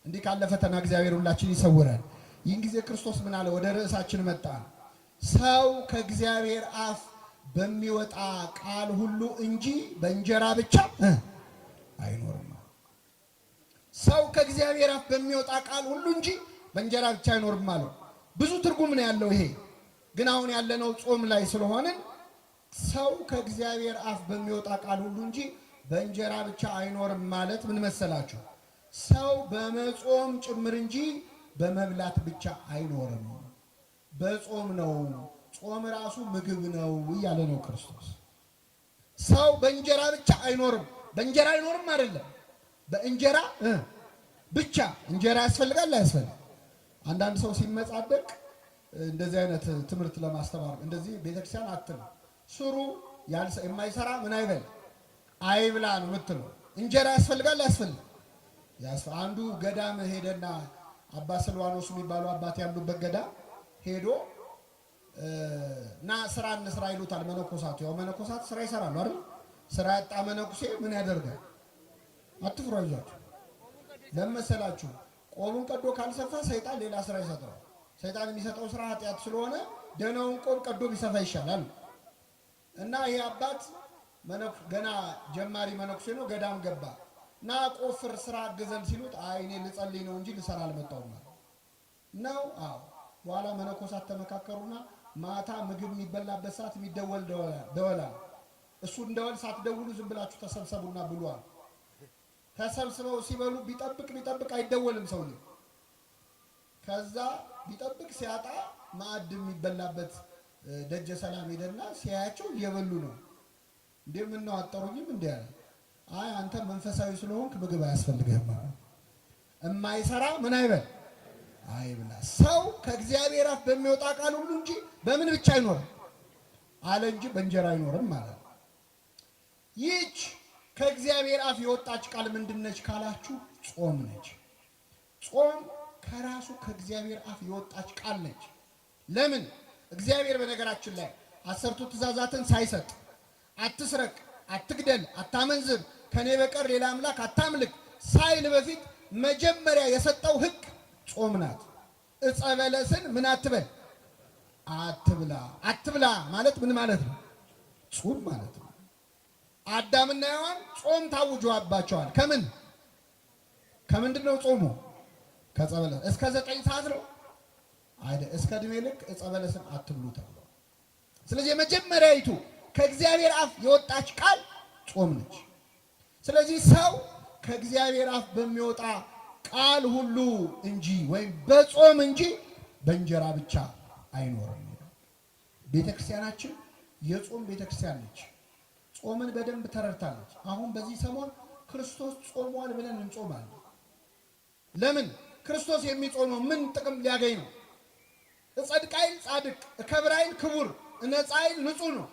እንዲህ ካለ ፈተና እግዚአብሔር ሁላችን ይሰውራል። ይህን ጊዜ ክርስቶስ ምን አለ? ወደ ርዕሳችን መጣ። ሰው ከእግዚአብሔር አፍ በሚወጣ ቃል ሁሉ እንጂ በእንጀራ ብቻ አይኖርም። ሰው ከእግዚአብሔር አፍ በሚወጣ ቃል ሁሉ እንጂ በእንጀራ ብቻ አይኖርም ማለት ብዙ ትርጉም ነው ያለው። ይሄ ግን አሁን ያለነው ጾም ላይ ስለሆነን ሰው ከእግዚአብሔር አፍ በሚወጣ ቃል ሁሉ እንጂ በእንጀራ ብቻ አይኖርም ማለት ምን መሰላችሁ? ሰው በመጾም ጭምር እንጂ በመብላት ብቻ አይኖርም። በጾም ነው። ጾም ራሱ ምግብ ነው እያለ ነው ክርስቶስ። ሰው በእንጀራ ብቻ አይኖርም። በእንጀራ አይኖርም አይደለም፣ በእንጀራ ብቻ። እንጀራ ያስፈልጋል አያስፈልግም? አንዳንድ ሰው ሲመጻደቅ እንደዚህ አይነት ትምህርት ለማስተማር እንደዚህ ቤተክርስቲያን አትል ስሩ የማይሰራ ምን አይበል አይብላ ነው የምትለው። እንጀራ ያስፈልጋል አያስፈልግም? አንዱ ገዳም ሄደና አባ ስልዋኖስ የሚባሉ አባት ያሉበት ገዳም ሄዶ ና ስራ እንስራ ይሉታል መነኮሳቱ። ያው መነኮሳት ስራ ይሰራሉ አይደል? ስራ ያጣ መነኩሴ ምን ያደርጋል? አትፍሩ አይዟችሁ። ለመሰላችሁ ቆቡን ቀዶ ካልሰፋ ሰይጣን ሌላ ስራ ይሰጠዋል። ሰይጣን የሚሰጠው ስራ ኃጢአት ስለሆነ ደህናውን ቆብ ቀዶ ቢሰፋ ይሻላል። እና ይሄ አባት ገና ጀማሪ መነኩሴ ነው። ገዳም ገባ እና ቆፍር ስራ አግዘን ሲሉት አይ እኔ ልጸልይ ነው እንጂ ልሰራ አልመጣሁም ነው። አዎ በኋላ መነኮሳት ተመካከሩና ማታ ምግብ የሚበላበት ሰዓት የሚደወል ደወላ እሱ እንደወል ሳትደውሉ ዝም ብላችሁ ተሰብሰቡና ብሏል። ተሰብስበው ሲበሉ ቢጠብቅ አይደወልም ሰውዬ። ከዛ ቢጠብቅ ሲያጣ ማዕድ የሚበላበት ደጀ ሰላም ሄደና ሲያያቸው እየበሉ ነው። እንደምን ነው አጠሩኝም እንዴ አለ። አይ አንተ መንፈሳዊ ስለሆንክ ምግብ አያስፈልግህም ማለት እማይሰራ ምን አይበል አይብላ። ሰው ከእግዚአብሔር አፍ በሚወጣ ቃል ሁሉ እንጂ በምን ብቻ አይኖርም አለ እንጂ በእንጀራ አይኖርም ማለት ነው። ይህች ከእግዚአብሔር አፍ የወጣች ቃል ምንድነች ካላችሁ ጾም ነች። ጾም ከራሱ ከእግዚአብሔር አፍ የወጣች ቃል ነች። ለምን? እግዚአብሔር በነገራችን ላይ 10ቱ ትእዛዛትን ሳይሰጥ አትስረቅ፣ አትግደል፣ አታመንዝር፣ ከኔ በቀር ሌላ አምላክ አታምልክ ሳይል በፊት መጀመሪያ የሰጠው ሕግ ጾም ናት። ዕፀ በለስን ምን አትበል አትብላ። አትብላ ማለት ምን ማለት ነው? ጾም ማለት ነው። አዳምና ሔዋን ጾም ታውጆባቸዋል። ከምንድን ነው ጾሙ? ከዕፀ በለስ እስከ 9 ሰዓት ነው አይደል? እስከ ዕድሜ ልክ ዕፀ በለስን አትብሉ ተብሎ። ስለዚህ የመጀመሪያይቱ ከእግዚአብሔር አፍ የወጣች ቃል ጾም ነች። ስለዚህ ሰው ከእግዚአብሔር አፍ በሚወጣ ቃል ሁሉ እንጂ ወይም በጾም እንጂ በእንጀራ ብቻ አይኖርም። ቤተክርስቲያናችን የጾም ቤተክርስቲያን ነች። ጾምን በደንብ ተረድታለች። አሁን በዚህ ሰሞን ክርስቶስ ጾሟል ብለን እንጾማለን። ለምን? ክርስቶስ የሚጾመው ምን ጥቅም ሊያገኝ ነው? እጸድቃይል ጻድቅ፣ እከብራይል ክቡር፣ እነጻይል ንጹህ ነው።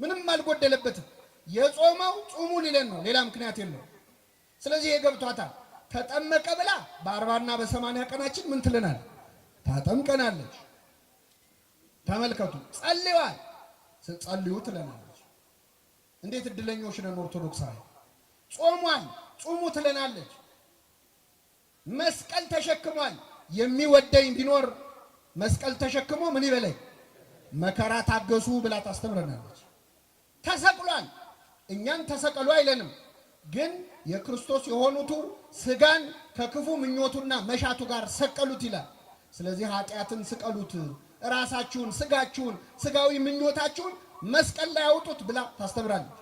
ምንም አልጎደለበትም። የጾመው ጾሙ ሊለን ነው፣ ሌላ ምክንያት የለው። ስለዚህ የገብቷታል። ተጠመቀ ብላ በ40 እና በ80 ቀናችን ምን ትለናል? ታጠምቀናለች። ተመልከቱ። ጸልዋል፣ ጸልዩ ትለናለች። እንዴት እድለኞች ነን ኦርቶዶክሳዊ። ጾሟል፣ ጾሙ ትለናለች። መስቀል ተሸክሟል። የሚወደኝ ቢኖር መስቀል ተሸክሞ ምን ይበለኝ መከራ ታገሱ ብላ ታስተምረናለች። ተሰቅሏል። እኛን ተሰቀሉ አይለንም፣ ግን የክርስቶስ የሆኑቱ ስጋን ከክፉ ምኞቱና መሻቱ ጋር ሰቀሉት ይላል። ስለዚህ ኃጢአትን ስቀሉት፣ ራሳችሁን፣ ስጋችሁን፣ ስጋዊ ምኞታችሁን መስቀል ላይ አውጡት ብላ ታስተምራለች።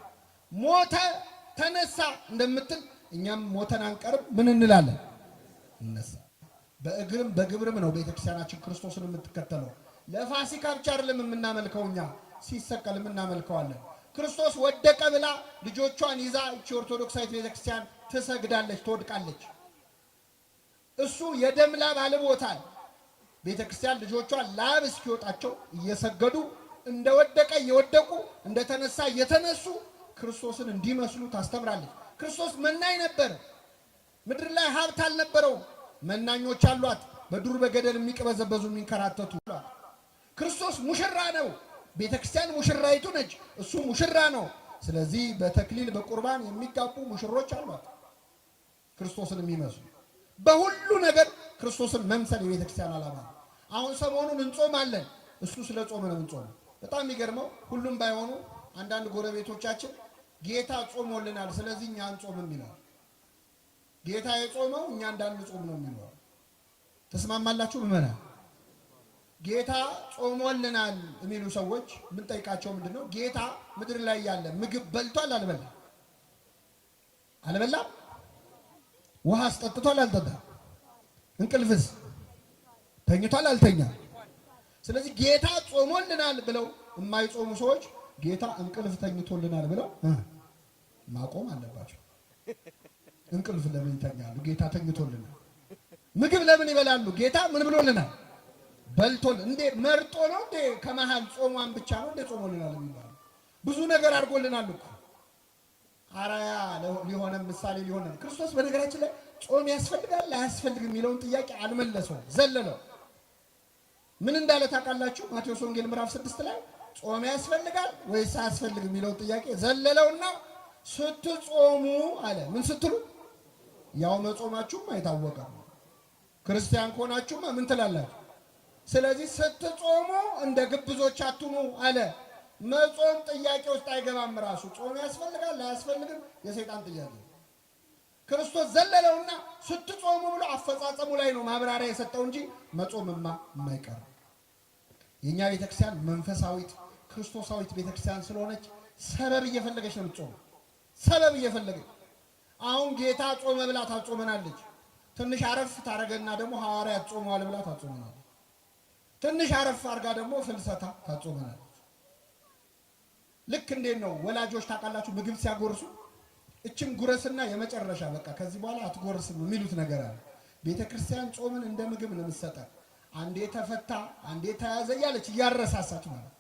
ሞተ ተነሳ እንደምትል እኛም ሞተን አንቀርም። ምን እንላለን? እነሳ። በእግርም በግብርም ነው ቤተክርስቲያናችን ክርስቶስን የምትከተለው። ለፋሲካ ብቻ አይደለም የምናመልከው፣ እኛ ሲሰቀል የምናመልከዋለን። ክርስቶስ ወደቀ ብላ ልጆቿን ይዛ እቺ ኦርቶዶክሳዊት ቤተክርስቲያን ትሰግዳለች፣ ትወድቃለች። እሱ የደም ላብ አልቦታል። ቤተክርስቲያን ልጆቿን ላብ እስኪወጣቸው እየሰገዱ እንደወደቀ እየወደቁ እንደተነሳ እየተነሱ ክርስቶስን እንዲመስሉ ታስተምራለች። ክርስቶስ መናኝ ነበር። ምድር ላይ ሀብት አልነበረውም። መናኞች አሏት፣ በዱር በገደል የሚቀበዘበዙ የሚንከራተቱ። ክርስቶስ ሙሽራ ነው። ቤተክርስቲያን ሙሽራይቱ ነች፣ እሱ ሙሽራ ነው። ስለዚህ በተክሊል በቁርባን የሚጋቡ ሙሽሮች አሏት፣ ክርስቶስን የሚመስሉ። በሁሉ ነገር ክርስቶስን መምሰል የቤተክርስቲያን ዓላማ ነው። አሁን ሰሞኑን እንጾማለን። እሱ ስለ ጾም ነው እንጾም። በጣም የሚገርመው ሁሉም ባይሆኑ አንዳንድ ጎረቤቶቻችን ጌታ ጾሞልናል ስለዚህ እኛ አንጾምም ይላል። ጌታ የጾመው እኛ እንዳንጾም ነው የሚለው። ተስማማላችሁ ምዕመናን? ጌታ ጾሞልናል የሚሉ ሰዎች ምን ጠይቃቸው ምንድነው? ጌታ ምድር ላይ ያለ ምግብ በልቷል አልበላም? አልበላም? ውሃ አስጠጥቷል አልጠጣም? እንቅልፍስ ተኝቷል አልተኛም? ስለዚህ ጌታ ጾሞልናል ብለው የማይጾሙ ሰዎች ጌታ እንቅልፍ ተኝቶልናል ብለው ማቆም አለባቸው። እንቅልፍ ለምን ይተኛሉ? ጌታ ተኝቶልናል። ምግብ ለምን ይበላሉ? ጌታ ምን ብሎልናል? በልቶል። እንዴ መርጦ ነው እንዴ? ከመሃል ጾሟን ብቻ ነው እንዴ ጾሞልናል የሚባለው? ብዙ ነገር አድርጎልናል እኮ። አራያ ሊሆነን ምሳሌ ሊሆነን ክርስቶስ በነገራችን ላይ ጾም ያስፈልጋል አያስፈልግም የሚለውን ጥያቄ አልመለሰው፣ ዘለለው። ምን እንዳለ ታውቃላችሁ? ማቴዎስ ወንጌል ምዕራፍ 6 ላይ ጾም ያስፈልጋል ወይስ አያስፈልግም የሚለውን ጥያቄ ዘለለውና ስትጾሙ አለ። ምን ስትሉ? ያው መጾማችሁም አይታወቀም። ክርስቲያን ከሆናችሁማ ምን ትላላችሁ? ስለዚህ ስትጾሙ እንደ ግብዞች አትሁኑ አለ። መጾም ጥያቄ ውስጥ አይገባም። ራሱ ጾም ያስፈልጋል አያስፈልግም የሰይጣን ጥያቄ። ክርስቶስ ዘለለውና ስትጾሙ ብሎ አፈጻጸሙ ላይ ነው ማብራሪያ የሰጠው እንጂ መጾምማ የማይቀር። የኛ ቤተክርስቲያን መንፈሳዊት ክርስቶሳዊት ቤተክርስቲያን ስለሆነች ሰበብ እየፈለገች ነው የምትጾመው። ሰበብ እየፈለገች አሁን ጌታ ጾመ ብላ ታጾመናለች። ትንሽ አረፍ ታረገና ደግሞ ሐዋርያት ጾመዋል ብላ ታጾመናለች። ትንሽ አረፍ አርጋ ደግሞ ፍልሰታ ታጾመናለች። ልክ እንዴት ነው ወላጆች ታውቃላችሁ ምግብ ሲያጎርሱ እችም ጉረስና የመጨረሻ በቃ ከዚህ በኋላ አትጎርስም የሚሉት ነገር አለ። ቤተክርስቲያን ጾምን እንደ ምግብ ነው የምትሰጠው። አንዴ ተፈታ አንዴ ተያዘ እያለች እያረሳሳች ማለት።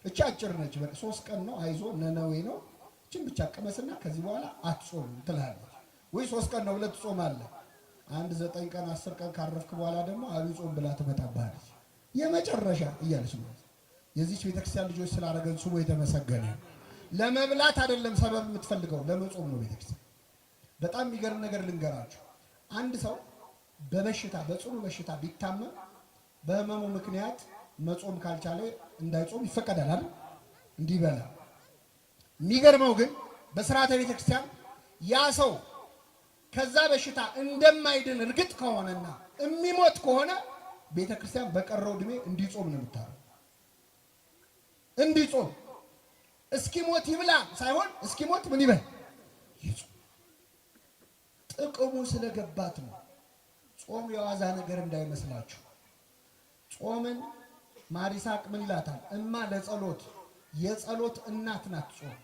እቺ አጭር ነች። በቃ 3 ቀን ነው አይዞ ነነዌ ነው እቺን ብቻ ቀመስና ከዚህ በኋላ አትጾም ትላለች። ወይ 3 ቀን ነው ብለህ ትጾማለህ። 9 ቀን 10 ቀን ካረፍክ በኋላ ደግሞ አብይ ጾም ብላ ትመጣብሃለች። የመጨረሻ እያለች ነው። የዚህች ቤተክርስቲያን ልጆች ስላደረገን ስሙ የተመሰገነ። ለመብላት አይደለም ሰበብ የምትፈልገው ለመጾም ነው ቤተክርስቲያን። በጣም የሚገርም ነገር ልንገራችሁ። አንድ ሰው በበሽታ በጽኑ በሽታ ቢታመም በህመሙ ምክንያት መጾም ካልቻለ እንዳይጾም ይፈቀዳል አይደል? እንዲበላ። የሚገርመው ግን በሥርዓተ ቤተክርስቲያን ያ ሰው ከዛ በሽታ እንደማይድን እርግጥ ከሆነና የሚሞት ከሆነ ቤተክርስቲያን በቀረው ዕድሜ እንዲጾም ነው የምታረው። እንዲጾም እስኪሞት ይብላ ሳይሆን እስኪሞት ምን ይበል ይጾም። ጥቅሙ ስለገባት ነው። ጾም የዋዛ ነገር እንዳይመስላችሁ። ጾምን ማሪሳቅ ምን ይላታል? እማ ለጸሎት የጸሎት እናት ናት ጾም።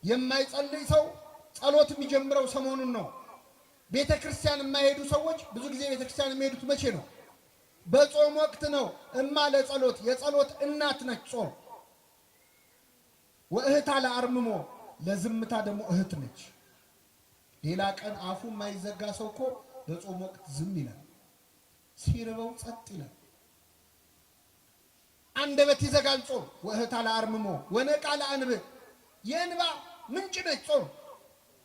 የማይጸልይ ሰው ጸሎት የሚጀምረው ሰሞኑን ነው። ቤተክርስቲያን የማይሄዱ ሰዎች ብዙ ጊዜ ቤተክርስቲያን የሚሄዱት መቼ ነው? በጾም ወቅት ነው። እማ ለጸሎት የጸሎት እናት ነች ጾም። ወእህታ ለአርምሞ ለዝምታ ደግሞ እህት ነች። ሌላ ቀን አፉ የማይዘጋ ሰው እኮ በጾም ወቅት ዝም ይላል። ሲርበው ጸጥ ይላል። አንደበት ይዘጋል ጾም። ወእህታ ለአርምሞ ወነቃ ለአንብ የእንባ ምንጭ ነች ጾም።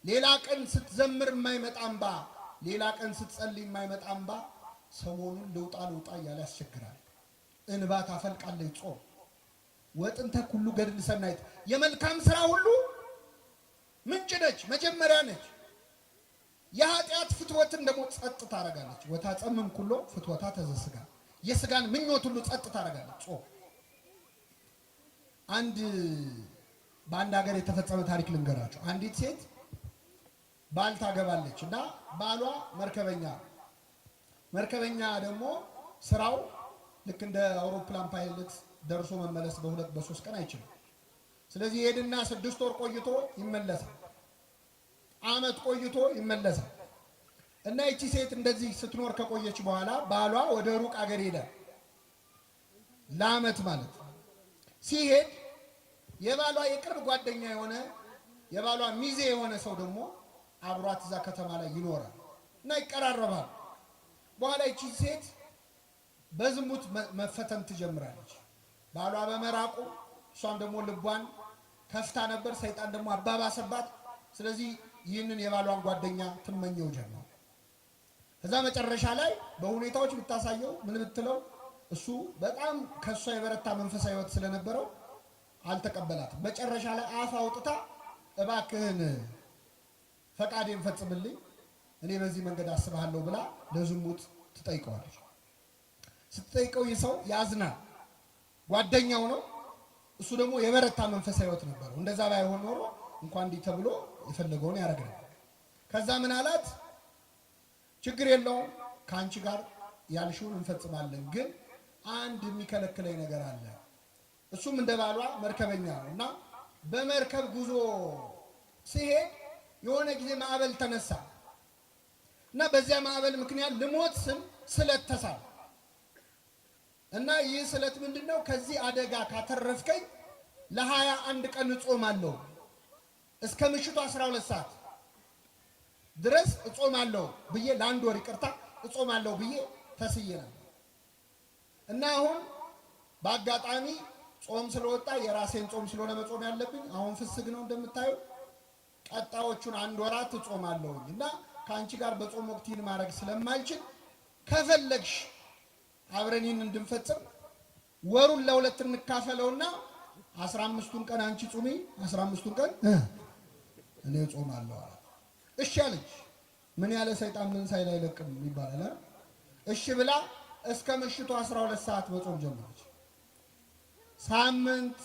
ሌላ ቀን ስትዘምር የማይመጣ እንባ፣ ሌላ ቀን ስትጸልይ የማይመጣ እንባ ሰሞኑን ልውጣ እያለ ያስቸግራል። እንባ ታፈልቃለች ጾም። ወጥንተ ሁሉ ገድል ሰናይት የመልካም ስራ ሁሉ ምንጭ ነች፣ መጀመሪያ ነች። የኃጢአት ፍትወትን ደግሞ ጸጥ ታረጋለች። ወታጸምም ኩሎ ፍትወታ ተዘስጋ የስጋን ምኞት ሁሉ ጸጥ ታረጋለች ጾም። በአንድ ሀገር የተፈጸመ ታሪክ ልንገራችሁ። አንዲት ሴት ባል ታገባለች እና ባሏ መርከበኛ ደግሞ ስራው ልክ እንደ አውሮፕላን ፓይለት ደርሶ መመለስ በ2 በ3 ቀን አይችልም። ስለዚህ ሄድና 6 ወር ቆይቶ ይመለሳል። አመት ቆይቶ ይመለሳል። እና እቺ ሴት እንደዚህ ስትኖር ከቆየች በኋላ ባሏ ወደ ሩቅ አገር ሄደ። ለአመት ማለት ሲሄድ የባሏ የቅርብ ጓደኛ የሆነ የባሏ ሚዜ የሆነ ሰው ደግሞ አብሯት እዛ ከተማ ላይ ይኖራል እና ይቀራረባል። በኋላ እቺ ሴት በዝሙት መፈተን ትጀምራለች። ባሏ በመራቁ እሷም ደግሞ ልቧን ከፍታ ነበር። ሰይጣን ደግሞ አባባሰባት። ስለዚህ ይህንን የባሏን ጓደኛ ትመኘው ጀመር። ከዛ መጨረሻ ላይ በሁኔታዎች ብታሳየው ምን ብትለው እሱ በጣም ከሷ የበረታ መንፈሳዊ ሕይወት ስለነበረው አልተቀበላትም። መጨረሻ ላይ አፍ አውጥታ እባክህን ፈቃዴን ፈጽምልኝ እኔ በዚህ መንገድ አስባለሁ ብላ ለዝሙት ትጠይቀዋለች። ስትጠይቀው ይህ ሰው ያዝናል። ጓደኛው ነው። እሱ ደግሞ የበረታ መንፈሳዊ ሕይወት ነበረው። እንደዛ ባይሆን ኖሮ እንኳን እንዲህ ተብሎ የፈለገውን ያደርግ ነበር። ከዛ ምን አላት? ችግር የለውም ከአንቺ ጋር ያልሽውን እንፈጽማለን፣ ግን አንድ የሚከለክለኝ ነገር አለ። እሱም እንደ ባሏ መርከበኛ ነው እና በመርከብ ጉዞ ሲሄድ የሆነ ጊዜ ማዕበል ተነሳ እና በዚያ ማዕበል ምክንያት ልሞት ስል ስለት ተሳለ እና ይህ ስለት ምንድነው? ከዚህ አደጋ ካተረፍከኝ ለ21 ቀን እጾማለሁ እስከ ምሽቱ 12 ሰዓት ድረስ እጾማለሁ ብዬ ለአንድ ወር ይቅርታ እጾማለሁ ብዬ ተስዬ ነበር እና አሁን በአጋጣሚ ጾም ስለወጣ የራሴን ጾም ስለሆነ መጾም ያለብኝ አሁን ፍስግ ነው እንደምታዩ ቀጣዮቹን 1 ወራት እጾማለሁ እና ከአንቺ ጋር በጾም ወቅት ይህን ማድረግ ስለማልችል ከፈለግሽ አብረን ይህን እንድንፈጽም ወሩን ለሁለት እንካፈለውና 15ቱን ቀን አንቺ ጾሚ 15ቱን ቀን እኔ ጾማለሁ አለ። እሺ አለች። ምን ያለ ሰይጣን ምን ሳይል አይለቅም ይባላል። እሺ ብላ እስከ ምሽቱ 12 ሰዓት በጾም ጀመረች። ሳምንት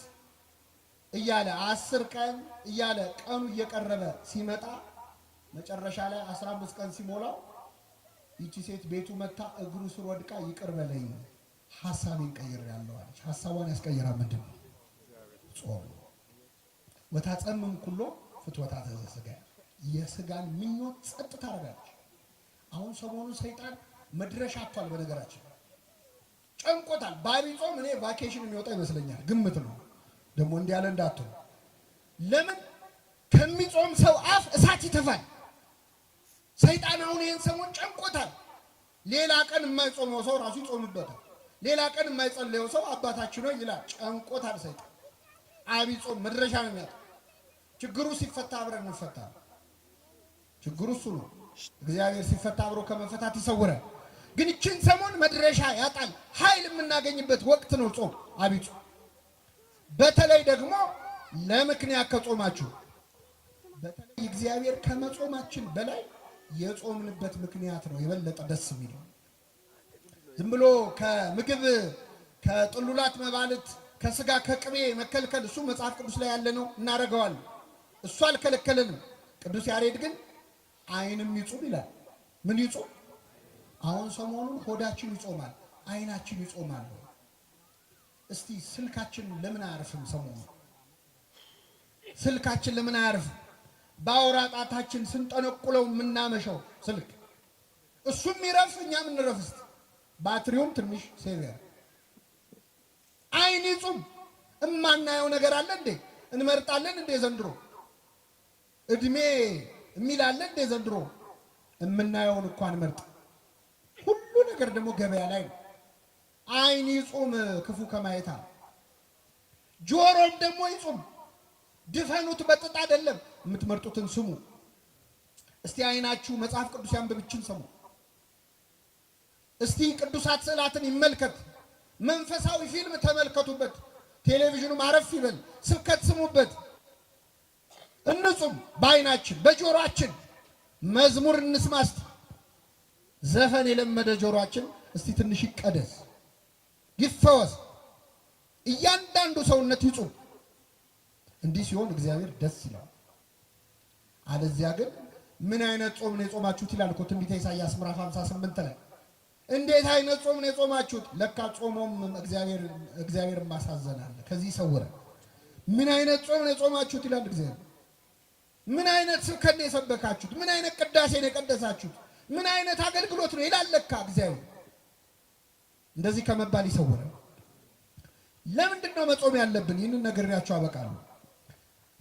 እያለ 10 ቀን እያለ ቀኑ እየቀረበ ሲመጣ መጨረሻ ላይ 15 ቀን ሲሞላው ይቺ ሴት ቤቱ መታ እግሩ ስር ወድቃ ይቅር በለኝ ሐሳቤን ቀይሬያለሁ አለች። ሐሳቧን ያስቀየራ ምንድን ነው? ጾም። ወታጸምም ኩሎ ፍትወታተ ዘሥጋ የስጋን ምኞት ጸጥ ታደርጋለች። አሁን ሰሞኑን ሰይጣን መድረሻ አጥቷል። በነገራችን ጨንቆታል። በአብይ ጾም እኔ ቫኬሽን የሚወጣ ይመስለኛል። ግምት ነው ደግሞ እንዲህ ያለ እንዳትሆን። ለምን ከሚጾም ሰው አፍ እሳት ይተፋል። ሰይጣን አሁን ይሄን ሰሞን ጨንቆታል። ሌላ ቀን የማይጾመው ሰው ራሱ ይጾምበታል። ሌላ ቀን የማይጸልየው ሰው አባታችን ነው ይላል። ጨንቆታል ሰይጣን። አብይ ጾም መድረሻ ነው የሚያጣው። ችግሩ ሲፈታ አብረን እንፈታለን። ችግሩ እሱ ነው። እግዚአብሔር ሲፈታ አብሮ ከመፈታት ይሰውራል። ግን እቺን ሰሞን መድረሻ ያጣል። ኃይል የምናገኝበት ወቅት ነው ጾም፣ አብይ ጾም። በተለይ ደግሞ ለምክንያት ከጾማችሁ በተለይ እግዚአብሔር ከመጾማችን በላይ የጾምንበት ምክንያት ነው የበለጠ ደስ የሚለው። ዝም ብሎ ከምግብ ከጥሉላት መባልት ከስጋ ከቅቤ መከልከል እሱ መጽሐፍ ቅዱስ ላይ ያለ ነው፣ እናደርገዋለን። እሱ አልከለከለንም። ቅዱስ ያሬድ ግን ዓይንም ይጹም ይላል። ምን ይጹም? አሁን ሰሞኑን ሆዳችን ይጾማል፣ ዓይናችን ይጾማል። እስቲ ስልካችን ለምን አያርፍም? ሰሞኑን ስልካችን ለምን አያርፍም? በአውራ ጣታችን ስንጠነቁለው የምናመሸው ስልክ እሱም ይረፍ፣ እኛም እንረፍ። እስቲ ባትሪውም ትንሽ ሴቪየር። ዓይን ይጹም። እማናየው ነገር አለ እንዴ? እንመርጣለን እንዴ ዘንድሮ? እድሜ የሚል አለ እንዴ ዘንድሮ? የምናየውን እንኳን መርጥ። ሁሉ ነገር ደግሞ ገበያ ላይ ነው። ዓይን ይጹም ክፉ ከማየት። ጆሮም ደግሞ ይጹም። ድፈኑት፣ በጥጥ አይደለም። የምትመርጡትን ስሙ። እስቲ ዓይናችሁ መጽሐፍ ቅዱስ ያንብብችን ስሙ። እስቲ ቅዱሳት ስዕላትን ይመልከት። መንፈሳዊ ፊልም ተመልከቱበት። ቴሌቪዥኑ ማረፍ ይበል። ስብከት ስሙበት። እንጹም በዓይናችን በጆሮአችን። መዝሙር እንስማ እስቲ። ዘፈን የለመደ ጆሮአችን እስቲ ትንሽ ይቀደስ፣ ይፈወስ። እያንዳንዱ ሰውነት ይጹም። እንዲህ ሲሆን እግዚአብሔር ደስ ይላል። አለዚያ ግን ምን አይነት ጾም ነው የጾማችሁት ይላል እኮ ትንቢተ ኢሳይያስ ምዕራፍ 58 ላይ። እንዴት አይነት ጾም ነው የጾማችሁት? ለካ ጾሞም እግዚአብሔር ማሳዘናል። ከዚህ ይሰውራል። ምን አይነት ጾም ነው የጾማችሁት ይላል እግዚአብሔር። ምን አይነት ስብከት ነው የሰበካችሁት? ምን አይነት ቅዳሴ ነው የቀደሳችሁት? ምን አይነት አገልግሎት ነው ይላል ለካ እግዚአብሔር። እንደዚህ ከመባል ይሰውራል። ለምንድን ነው መጾም ያለብን? ይህንን ነግሬያችሁ አበቃለሁ።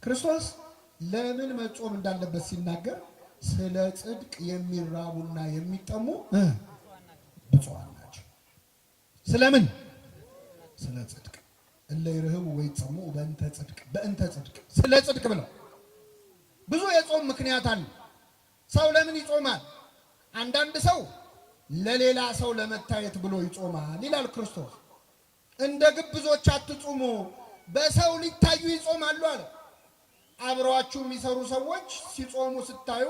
ክርስቶስ ለምን መጾም እንዳለበት ሲናገር ስለ ጽድቅ የሚራቡና የሚጠሙ ብፁዓን ናቸው። ስለምን? ስለ ጽድቅ። እለ ይርህቡ ወይጸሙ በእንተ ጽድቅ፣ በእንተ ጽድቅ፣ ስለ ጽድቅ ብለው። ብዙ የጾም ምክንያት አለ። ሰው ለምን ይጾማል? አንዳንድ ሰው ለሌላ ሰው ለመታየት ብሎ ይጾማል ይላል ክርስቶስ። እንደ ግብዞች አትጹሙ፣ በሰው ሊታዩ ይጾማሉ አለ። አብረዋችሁ የሚሰሩ ሰዎች ሲጾሙ ስታዩ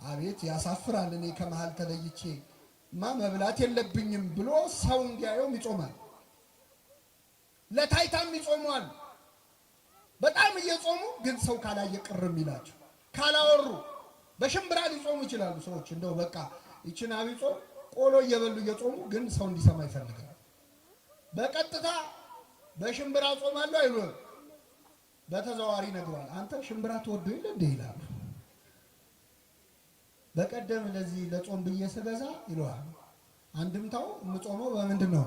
አቤት ያሳፍራል፣ እኔ ከመሃል ተለይቼ መብላት የለብኝም ብሎ ሰው እንዲያየው ይጾማል። ለታይታም ይጾማል። በጣም እየጾሙ ግን ሰው ካላየ ቅርም ይላቸው ካላወሩ በሽምብራ ሊጾሙ ይችላሉ ሰዎች። እንደው በቃ ይችን አብይ ጾም ቆሎ እየበሉ እየጾሙ ግን ሰው እንዲሰማ ይፈልጋል። በቀጥታ በሽምብራ ጾማለሁ አይሉ በተዘዋዋሪ ነግሯል። አንተ ሽምብራ ተወዶ ይል እንደ ይላሉ። በቀደም ለዚህ ለጾም ብዬ ስገዛ ይሏል። አንድምታው የምጾመው በምንድን ነው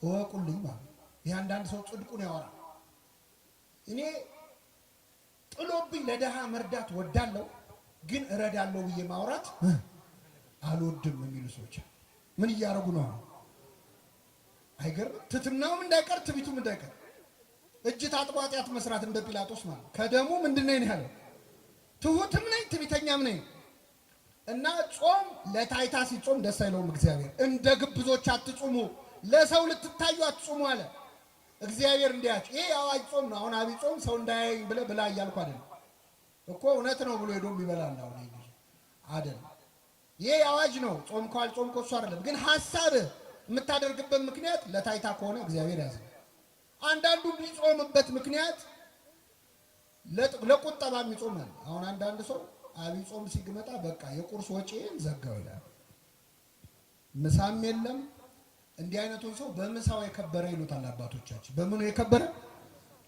እወቁልኝ ማለት ያንዳንድ ሰው ጽድቁን ያወራል። እኔ ጥሎብኝ ለደሃ መርዳት ወዳለሁ ግን እረዳለሁ ብዬ ማውራት አልወድም የሚሉ ሰዎች ምን እያደረጉ ነው? አይገርም? ትትናውም እንዳይቀር ትቢቱም እንዳይቀር እጅ ታጥቦ ኃጢአት መስራት እንደ ጲላጦስ ማለት ከደሙ ምንድን ነኝ ያለው ትሁትም ነኝ ትቢተኛም ነኝ። እና ጾም ለታይታ ሲጾም ደስ አይለውም እግዚአብሔር። እንደ ግብዞች አትጹሙ፣ ለሰው ልትታዩ አትጹሙ አለ እግዚአብሔር። እንዲያች ይሄ አዋጅ ጾም ነው። አሁን አብይ ጾም ሰው እንዳያየኝ ብለህ ብላ እያልኩ አይደለም እኮ እውነት ነው ብሎ ሄዶም ይበላል። አሁን አይደለም ይሄ አዋጅ ነው። ጾም ኳል ጾም ኮሱ አይደለም። ግን ሐሳብ የምታደርግበት ምክንያት ለታይታ ከሆነ እግዚአብሔር ያዘ። አንዳንዱ ቢጾምበት ምክንያት ለቁጠባ ይጾማል። አሁን አንዳንድ ሰው አብይ ጾም ሲግመጣ በቃ የቁርስ ወጪን ዘጋው ይላል። ምሳም የለም። እንዲህ አይነቱን ሰው በምሳው የከበረ ይሉታል አባቶቻችን። በምኑ የከበረ?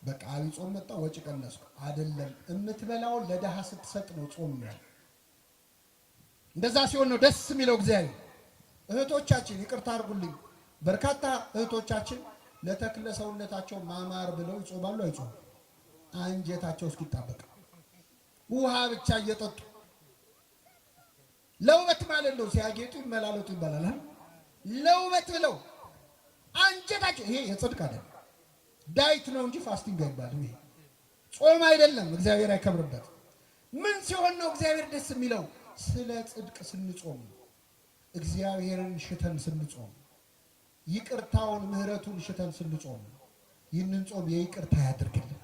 በቃ አብይ ጾም መጣ ወጪ ቀነስኩ አይደለም። የምትበላውን ለደሃ ስትሰጥ ነው ጾም ነው። እንደዛ ሲሆን ነው ደስ የሚለው እግዚአብሔር። እህቶቻችን ይቅርታ አድርጉልኝ፣ በርካታ እህቶቻችን ለተክለ ሰውነታቸው ማማር ብለው ይጾማሉ። አይጾም አንጀታቸው እስኪጣበቅ ውሃ ብቻ እየጠጡ ለውበት ማለት ነው። ሲያጌጡ ይመላለጡ ይባላል። ለውበት ብለው አንጀታቸው ይሄ የጽድቅ አይደለም፣ ዳይት ነው እንጂ ፋስቲንግ አይባልም። ይሄ ጾም አይደለም፣ እግዚአብሔር አይከብርበት። ምን ሲሆን ነው እግዚአብሔር ደስ የሚለው? ስለ ጽድቅ ስንጾም፣ እግዚአብሔርን ሽተን ስንጾም፣ ይቅርታውን ምህረቱን ሽተን ስንጾም፣ ይህንን ጾም የይቅርታ ያድርግልን።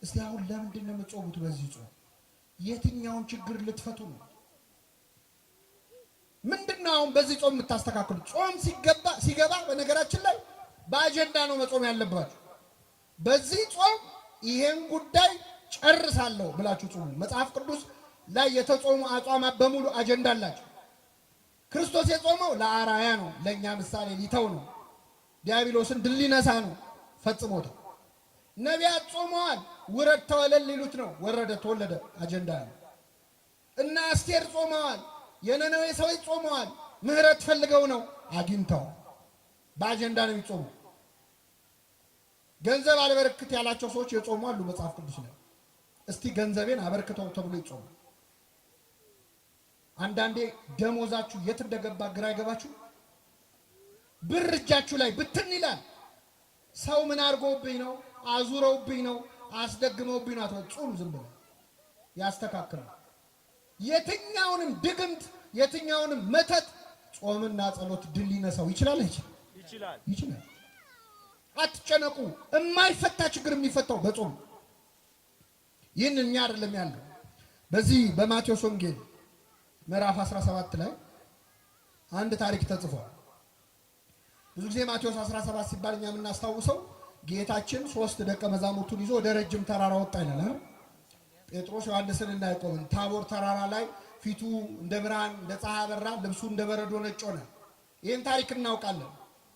እስቲ አሁን ለምንድን ነው የምትጾሙት? በዚህ ጾም የትኛውን ችግር ልትፈቱ ነው? ምንድነው አሁን በዚህ ጾም የምታስተካክሉት? ጾም ሲገባ በነገራችን ላይ በአጀንዳ ነው መጾም ያለባችሁ። በዚህ ጾም ይሄን ጉዳይ ጨርሳለሁ ብላችሁ ጾሙ። መጽሐፍ ቅዱስ ላይ የተጾሙ አጽዋማት በሙሉ አጀንዳ አላቸው። ክርስቶስ የጾመው ለአራያ ነው፣ ለኛ ምሳሌ ሊተው ነው፣ ዲያብሎስን ድል ሊነሳ ነው፣ ፈጽሞታል። ነቢያት ጾመዋል፣ ውረድ ተወለድ ሊሉት ነው፣ ወረደ ተወለደ፣ አጀንዳ ነው። እና አስቴር ጾመዋል፣ የነነዌ ሰዎች ጾመዋል፣ ምህረት ፈልገው ነው፣ አግኝተው። በአጀንዳ ነው የሚጾሙ። ገንዘብ አልበረክት ያላቸው ሰዎች የጾሙ አሉ መጽሐፍ ቅዱስ ላይ። እስቲ ገንዘቤን አበርክተው ተብሎ ይጾሙ። አንዳንዴ ደሞዛችሁ የት እንደገባ ግራ ይገባችሁ። ብር እጃችሁ ላይ ብትን ይላል። ሰው ምን አድርጎብኝ ነው? አዙረውብኝ ነው፣ አስደግመውብኝ ነው አትበል። ጾም ዝም ብሎ ያስተካክላል። የትኛውንም ድግምት የትኛውንም መተት ጾምና ጸሎት ድል ሊነሳው ይችላል። ይችላል። አትጨነቁ። የማይፈታ ችግር የሚፈታው በጾም። ይህን እኛ አይደለም ያለው። በዚህ በማቴዎስ ወንጌል ምዕራፍ 17 ላይ አንድ ታሪክ ተጽፏል። ብዙ ጊዜ ማቴዎስ 17 ሲባል እኛ የምናስታውሰው ጌታችን 3 ደቀ መዛሙርቱን ይዞ ወደ ረጅም ተራራ ወጣ ይላል። ጴጥሮስ ዮሐንስን እና ያዕቆብን ታቦር ተራራ ላይ ፊቱ እንደ ብርሃን እንደ ፀሐይ አበራ፣ ልብሱ እንደ በረዶ ነጭ ሆነ። ይህን ታሪክ እናውቃለን።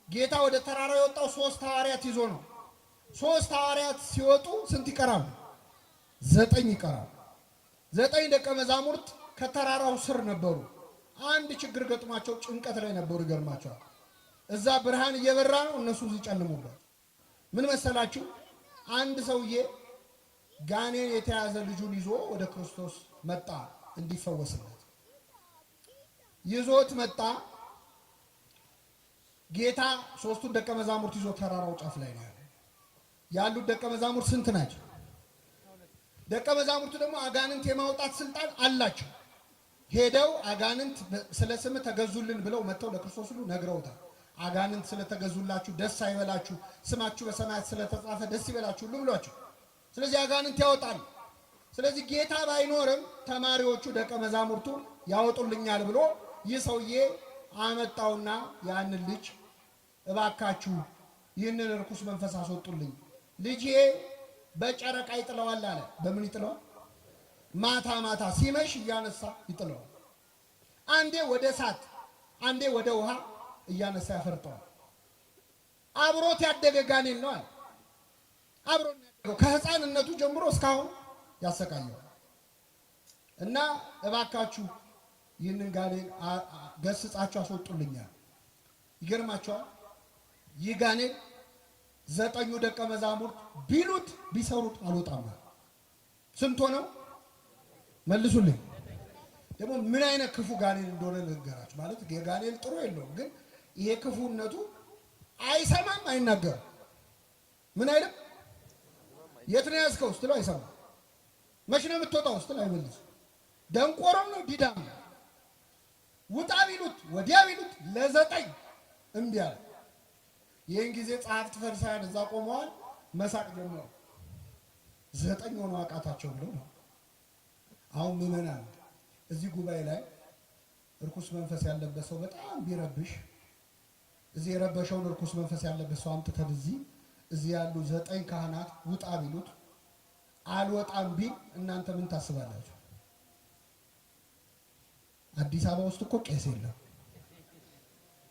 ጌታ ወደ ተራራ የወጣው 3 ሐዋርያት ይዞ ነው። 3 ሐዋርያት ሲወጡ ስንት ይቀራሉ? 9 ይቀራሉ። 9 ደቀ መዛሙርት ከተራራው ስር ነበሩ። አንድ ችግር ገጥሟቸው ጭንቀት ላይ ነበሩ። ይገርማቸዋል። እዛ ብርሃን እየበራ ነው፣ እነሱ ሲጨልሙበት። ምን መሰላችሁ? አንድ ሰውዬ ጋኔን የተያዘ ልጁን ይዞ ወደ ክርስቶስ መጣ እንዲፈወስለት። ይዞት መጣ። ጌታ 3ቱን ደቀ መዛሙርት ይዞ ተራራው ጫፍ ላይ ነው ያሉት። ደቀ መዛሙርት ስንት ናቸው? ደቀ መዛሙርቱ ደግሞ አጋንንት የማውጣት ስልጣን አላቸው። ሄደው አጋንንት ስለ ስም ተገዙልን ብለው መጥተው ለክርስቶስ ሁሉ ነግረውታል። አጋንንት ስለተገዙላችሁ ደስ አይበላችሁ፣ ስማችሁ በሰማያት ስለተጻፈ ደስ ይበላችሁ ሁሉ ብሏቸው። ስለዚህ አጋንንት ያወጣል። ስለዚህ ጌታ ባይኖርም ተማሪዎቹ ደቀ መዛሙርቱ ያወጡልኛል ብሎ ይህ ሰውዬ አመጣውና ያንን ልጅ እባካችሁ ይህንን ርኩስ መንፈስ አስወጡልኝ፣ ልጄ በጨረቃ ይጥለዋል አለ። በምን ይጥለዋል? ማታ ማታ ሲመሽ እያነሳ ይጥለዋል። አንዴ ወደ እሳት አንዴ ወደ ውሃ እያነሳ ያፈርጠዋል። አብሮት ያደገ ጋኔን ነው አለ። አብሮት ያደገው ከህፃንነቱ ጀምሮ እስካሁን ያሰቃየዋል። እና እባካችሁ ይህንን ጋኔን ገስጻችሁ አስወጡልኛል። ይገርማችኋል። ይህ ጋኔን 9 ደቀ መዛሙርት ቢሉት ቢሰሩት አልወጣም። ስንት ሆነው? መልሱልኝ። ደግሞ ምን አይነት ክፉ ጋኔን እንደሆነ ልንገራችሁ። ማለት የጋኔን ጥሩ የለውም፣ ግን ይሄ ክፉነቱ አይሰማም፣ አይናገርም። ምን አይልም። የት ነው ያዝከው ስትለው አይሰማም። መቼ ነው የምትወጣው ስትለው አይመልስም። ደንቆሮም ነው፣ ዲዳም ነው። ውጣ ቢሉት ወዲያ ቢሉት ለ9 እምቢ አለ። ይህን ጊዜ ጸሐፍት ፈሪሳውያን እዛ ቆመዋል፣ መሳቅ ጀምረው 9 ሆነው አቃታቸው ብለው ነው። አሁን ምዕመናን እዚህ ጉባኤ ላይ እርኩስ መንፈስ ያለበት ሰው በጣም ቢረብሽ፣ እዚህ የረበሸውን እርኩስ መንፈስ ያለበት ሰው አምጥተን እዚህ ያሉ 9 ካህናት ውጣ ቢሉት አልወጣም ቢል እናንተ ምን ታስባላችሁ? አዲስ አበባ ውስጥ እኮ ቄስ የለም።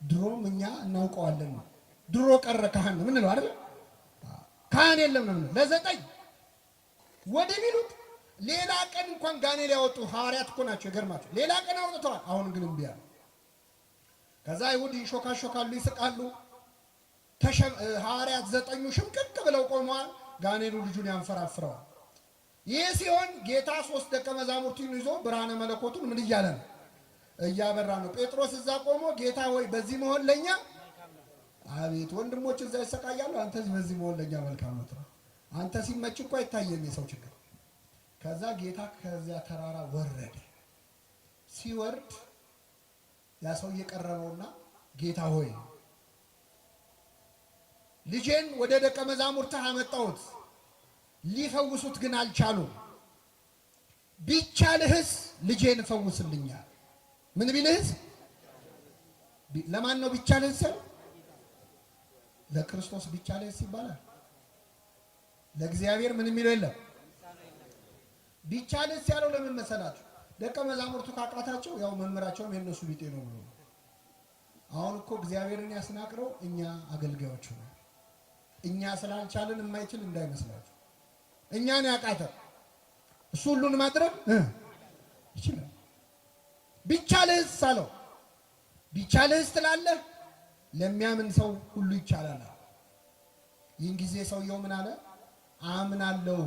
ድሮም እኛ እናውቀዋለን ነው። ድሮ ቀረ ካህን ምን ነው አይደል? ካህን የለም ነው ለ9 ወደ ቢሉት ሌላ ቀን እንኳን ጋኔል ያወጡ ሐዋርያት እኮ ናቸው። ይገርማቸው። ሌላ ቀን አውጥተዋል። አሁን ግን እምቢ አሉ። ከዛ አይሁድ ይሾካሾካሉ፣ ይስቃሉ። ሐዋርያት 9 ሽምቅቅ ብለው ቆመዋል። ጋኔሉ ልጁን ያንፈራፍረዋል። ይህ ሲሆን ጌታ 3 ደቀ መዛሙርቱን ይዞ ብርሃነ መለኮቱን ምን እያለ ነው? እያበራ ነው። ጴጥሮስ እዛ ቆሞ ጌታ ሆይ በዚህ መሆን ለኛ፣ አቤት ወንድሞች እዛ ይሰቃያሉ፣ አንተ በዚህ መሆን ለኛ መልካም ነው። አንተ ሲመች እኮ አይታየም የሰው ችግር። ከዛ ጌታ ከዚያ ተራራ ወረደ። ሲወርድ ያ ሰው እየቀረበውና ጌታ ሆይ ልጄን ወደ ደቀ መዛሙርትህ አመጣሁት፣ ሊፈውሱት ግን አልቻሉም። ቢቻልህስ ልጄን ፈውስልኛል። ምን ቢልህስ? ለማን ነው ቢቻልህስ? ለክርስቶስ ቢቻልህስ ይባላል። ለእግዚአብሔር ምን የሚለው የለም። ቢቻልህስ ያለው ለምን መሰላችሁ? ደቀ መዛሙርቱ ካቃታቸው ያው መምህራቸውም የነሱ ቢጤ ነው ብሎ። አሁን እኮ እግዚአብሔርን ያስናቅረው እኛ አገልጋዮቹ ነው። እኛ ስላልቻልን የማይችል እንዳይመስላችሁ። እኛን ያቃተን እሱ ሁሉን ማድረግ ይችላል። ቢቻልህስ አለው። ቢቻልህስ ትላለህ፣ ለሚያምን ሰው ሁሉ ይቻላል። ይህን ጊዜ ሰውየው ምን አለ? አምናለሁ፣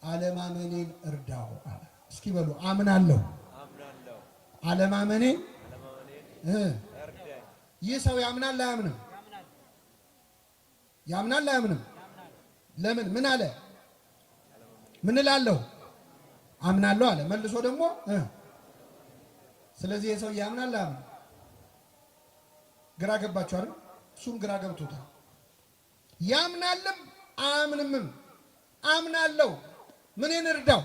አለማመኔን እርዳው አለ። እስኪ በሉ አምናለሁ፣ አለማመኔን ይህ ሰው ያምናል አያምንም? ያምናል አያምንም? ለምን? ምን አለ? ምን እላለሁ? አምናለሁ አለ። መልሶ ደግሞ ስለዚህ የሰው ያምናል አያምንም? ግራ ገባችሁ አይደል? እሱም ግራ ገብቶታል። ያምናልም አያምንምም። አምናለሁ ምንን እርዳው?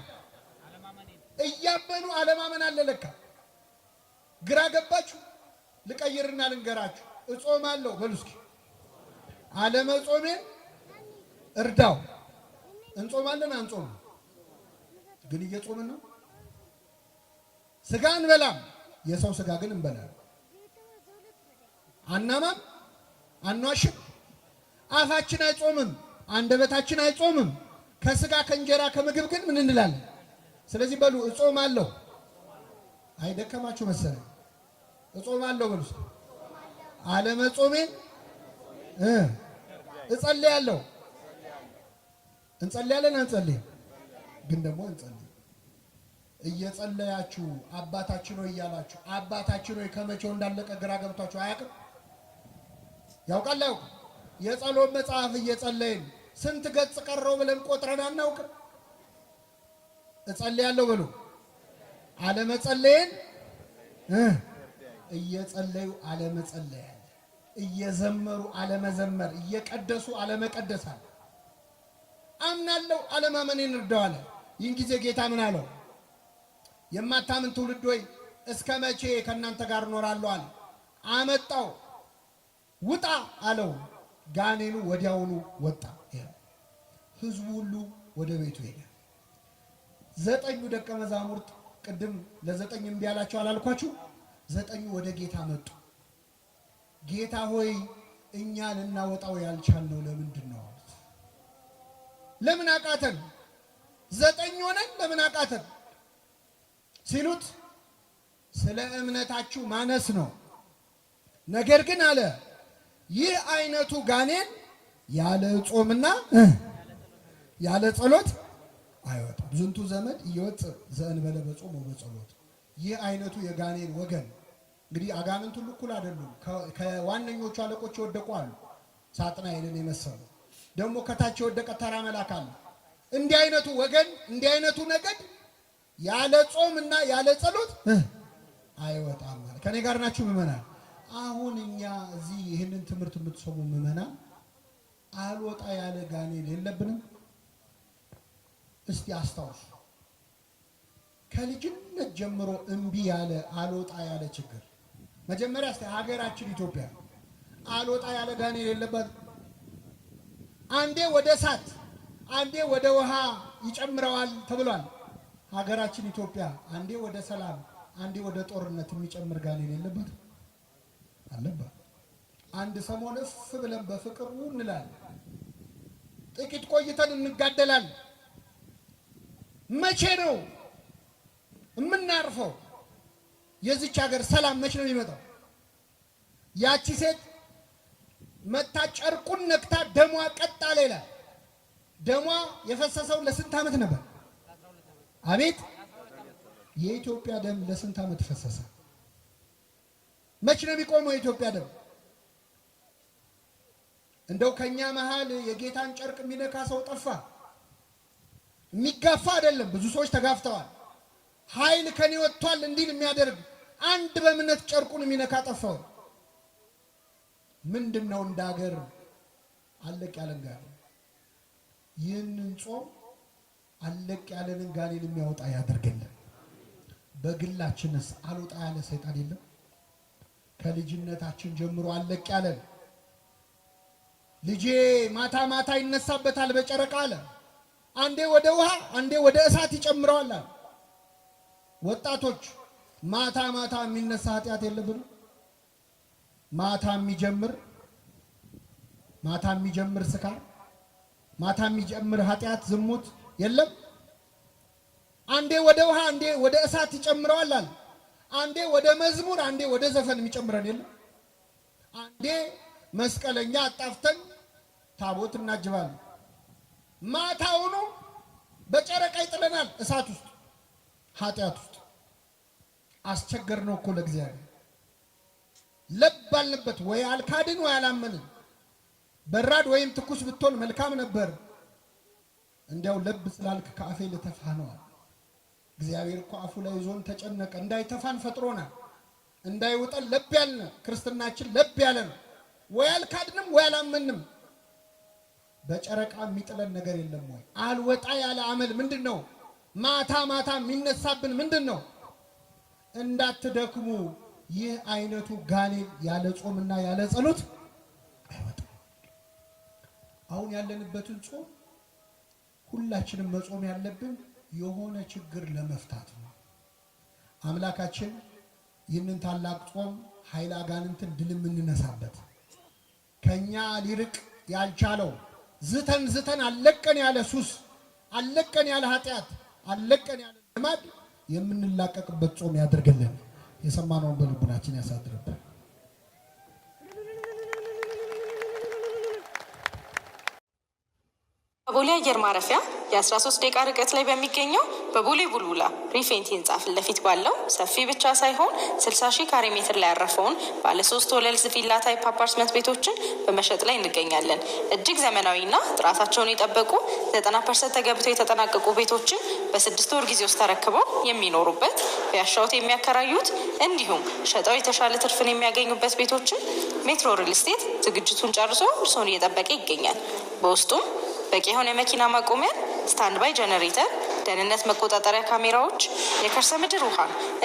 እያመኑ አለማመን አለ ለካ። ግራ ገባችሁ? ልቀይርና ልንገራችሁ። እጾማለሁ በሉ እስኪ፣ አለመጾሜን እርዳው። እንጾማለን አንጾም ግን እየጾምን ነው። ስጋ እንበላም፣ የሰው ስጋ ግን እንበላለን። አናማም፣ አንዋሽም፣ አፋችን አይጾምም፣ አንደበታችን አይጾምም። ከስጋ ከእንጀራ ከምግብ ግን ምን እንላለን? ስለዚህ በሉ እጾማለሁ። አይደከማችሁ መሰለኝ። እጾማለሁ በሉ። አለመጾሜን እጸልያለሁ። እንጸልያለን አንጸልይም? ግን ደግሞ እንጸልይ። እየጸለያችሁ አባታችን ሆይ እያላችሁ አባታችን ሆይ ከመቼው እንዳለቀ ግራ ገብቷችሁ አያውቅም? ያውቃል አያውቅም? የጸሎት መጽሐፍ እየጸለይን ስንት ገጽ ቀረው ብለን ቆጥረን አናውቅም? እጸልያለሁ በሉ። አለመጸለይን እየጸለዩ አለመጸለይ አለ። እየዘመሩ አለመዘመር፣ እየቀደሱ አለመቀደስ አለ። አምናለሁ አለማመኔን እርዳዋለ። ይህን ጊዜ ጌታ ምን አለው? የማታምን ትውልድ ሆይ እስከ መቼ ከእናንተ ጋር እኖራለሁ አለ። አመጣው፣ ውጣ አለው። ጋኔኑ ወዲያውኑ ወጣ። ህዝቡ ሁሉ ወደ ቤቱ ሄደ። 9 ደቀ መዛሙርት ቅድም ለ9 እምቢ አላቸው አላልኳችሁ? 9 ወደ ጌታ መጡ። ጌታ ሆይ እኛ ልናወጣው ያልቻልነው ለምንድን ነው? ለምን አቃተን? 9 ሆነን ለምን አቃተን ሲሉት ስለ እምነታችሁ ማነስ ነው። ነገር ግን አለ ይህ አይነቱ ጋኔን ያለ ጾምና ያለ ጸሎት አይወጣም። ዝንቱ ዘመድ እየወጥ ዘእንበለ በጾም ወበጸሎት። ይህ አይነቱ የጋኔን ወገን እንግዲህ አጋንንት ሁሉ እኩል አይደሉም። ከዋነኞቹ አለቆች የወደቁ አሉ፣ ሳጥናኤልን የመሰሉ ደግሞ ከታች የወደቀ ተራ መልአክ አለ። እንዲህ አይነቱ ወገን እንዲህ አይነቱ ነገድ ያለ ጾምና ያለ ጸሎት አይወጣም ማለት። ከኔ ጋር ናችሁ ምዕመናን? አሁን እኛ እዚህ ይህንን ትምህርት የምትሰሙ ምዕመናን አልወጣ ያለ ጋኔን የለብንም? እስቲ አስታውሱ። ከልጅነት ጀምሮ እምቢ ያለ አልወጣ ያለ ችግር መጀመሪያ እስቲ ሀገራችን ኢትዮጵያ አልወጣ ያለ ጋኔን የለባት? አንዴ ወደ እሳት አንዴ ወደ ውሃ ይጨምረዋል ተብሏል። ሀገራችን ኢትዮጵያ አንዴ ወደ ሰላም አንዴ ወደ ጦርነት የሚጨምር ጋኔን የለባት? አለባት። አንድ ሰሞን እፍ ብለን በፍቅር እንላለን፣ ጥቂት ቆይተን እንጋደላለን። መቼ ነው የምናርፈው? የዚች ሀገር ሰላም መቼ ነው የሚመጣው? ያቺ ሴት መታ ጨርቁን ነክታ ደሟ ቀጥ አለ ይላል። ደሟ የፈሰሰው ለስንት ዓመት ነበር? አቤት! የኢትዮጵያ ደም ለስንት ዓመት ፈሰሰ? መቼ ነው የሚቆመው የኢትዮጵያ ደም? እንደው ከኛ መሃል የጌታን ጨርቅ የሚነካ ሰው ጠፋ? የሚጋፋ አይደለም፣ ብዙ ሰዎች ተጋፍተዋል። ኃይል ከኔ ወጥቷል እንዲል የሚያደርግ አንድ በእምነት ጨርቁን የሚነካ ጠፋው። ምንድነው? እንደ ሀገር አለቅ ያለን ጋኔን። ይህንን ጾም አለቅ ያለንን ጋኔን የሚያወጣ ያደርገልን። በግላችንስ አልወጣ ያለ ሰይጣን የለም? ከልጅነታችን ጀምሮ አለቅ ያለን ልጄ ማታ ማታ ይነሳበታል በጨረቃ አለ። አንዴ ወደ ውሃ አንዴ ወደ እሳት ይጨምረዋል አለ። ወጣቶች ማታ ማታ የሚነሳ ኃጢአት የለብንም? ማታ የሚጀምር ስካር፣ ማታ የሚጀምር ኃጢአት ዝሙት የለም? አንዴ ወደ ውሃ አንዴ ወደ እሳት ይጨምረዋል አለ። አንዴ ወደ መዝሙር አንዴ ወደ ዘፈን የሚጨምረን የለም? አንዴ መስቀለኛ አጣፍተን ታቦት እናጅባለን። ማታውኑ በጨረቃ ይጥለናል እሳት ውስጥ ኃጢአት ውስጥ። አስቸገር ነው እኮ ለእግዚአብሔር። ለብ አልንበት ወይ አልካድን ወይ አላመንን። በራድ ወይም ትኩስ ብትሆን መልካም ነበር፣ እንዲያው ለብ ስላልክ ከአፌ ልተፋህ ነው አለ። እግዚአብሔር እኮ አፉ ላይ ዞን ተጨነቀ። እንዳይተፋን ፈጥሮናል። እንዳይውጠን ለብ ያልን ክርስትናችን ለብ ያለ ነው። ወይ አልካድንም ወይ አላመንም። በጨረቃ የሚጥለን ነገር የለም ወይ? አልወጣ ያለ አመል ምንድነው? ማታ ማታ የሚነሳብን ምንድነው? እንዳትደክሙ ይህ አይነቱ ጋኔን ያለ ጾምና ያለ ጸሎት አይወጣም። አሁን ያለንበትን ጾም ሁላችንም መጾም ያለብን የሆነ ችግር ለመፍታት ነው። አምላካችን ይህንን ታላቅ ጾም ኃይለ አጋንንትን ድል የምንነሳበት ከኛ ሊርቅ ያልቻለው ዝተን አለቀን ያለ ሱስ፣ አለቀን ያለ ኃጢአት፣ አለቀን ያለ ልማድ የምንላቀቅበት ጾም ያድርግልን። የሰማነውን በልቡናችን ያሳድርብን። ቦሌ አየር ማረፊያ የ13 ደቂቃ ርቀት ላይ በሚገኘው በቦሌ ቡልቡላ ሪፌንቲ ህንጻ ፊት ለፊት ባለው ሰፊ ብቻ ሳይሆን 60 ሺህ ካሬ ሜትር ላይ ያረፈውን ባለ 3 ወለል ቪላ ታይፕ አፓርትመንት ቤቶችን በመሸጥ ላይ እንገኛለን። እጅግ ዘመናዊና ጥራታቸውን የጠበቁ 90% ተገብተው የተጠናቀቁ ቤቶችን በ6 ወር ጊዜ ውስጥ ተረክበው የሚኖሩበት፣ ቢያሻውት የሚያከራዩት እንዲሁም ሸጠው የተሻለ ትርፍን የሚያገኙበት ቤቶችን ሜትሮ ሪል ስቴት ዝግጅቱን ጨርሶ እርሶን እየጠበቀ ይገኛል። በውስጡም በቂ የሆነ መኪና ማቆሚያ፣ ስታንድ ባይ ጀነሬተር፣ ደህንነት መቆጣጠሪያ ካሜራዎች፣ የከርሰ ምድር ውሃ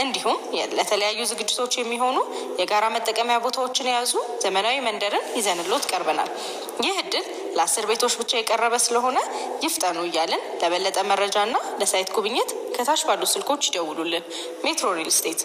እንዲሁም ለተለያዩ ዝግጅቶች የሚሆኑ የጋራ መጠቀሚያ ቦታዎችን የያዙ ዘመናዊ መንደርን ይዘንሎት ቀርበናል። ይህ እድል ለ10 ቤቶች ብቻ የቀረበ ስለሆነ ይፍጠኑ እያልን ለበለጠ መረጃና ለሳይት ጉብኝት ከታች ባሉ ስልኮች ይደውሉልን። ሜትሮ ሪል ስቴት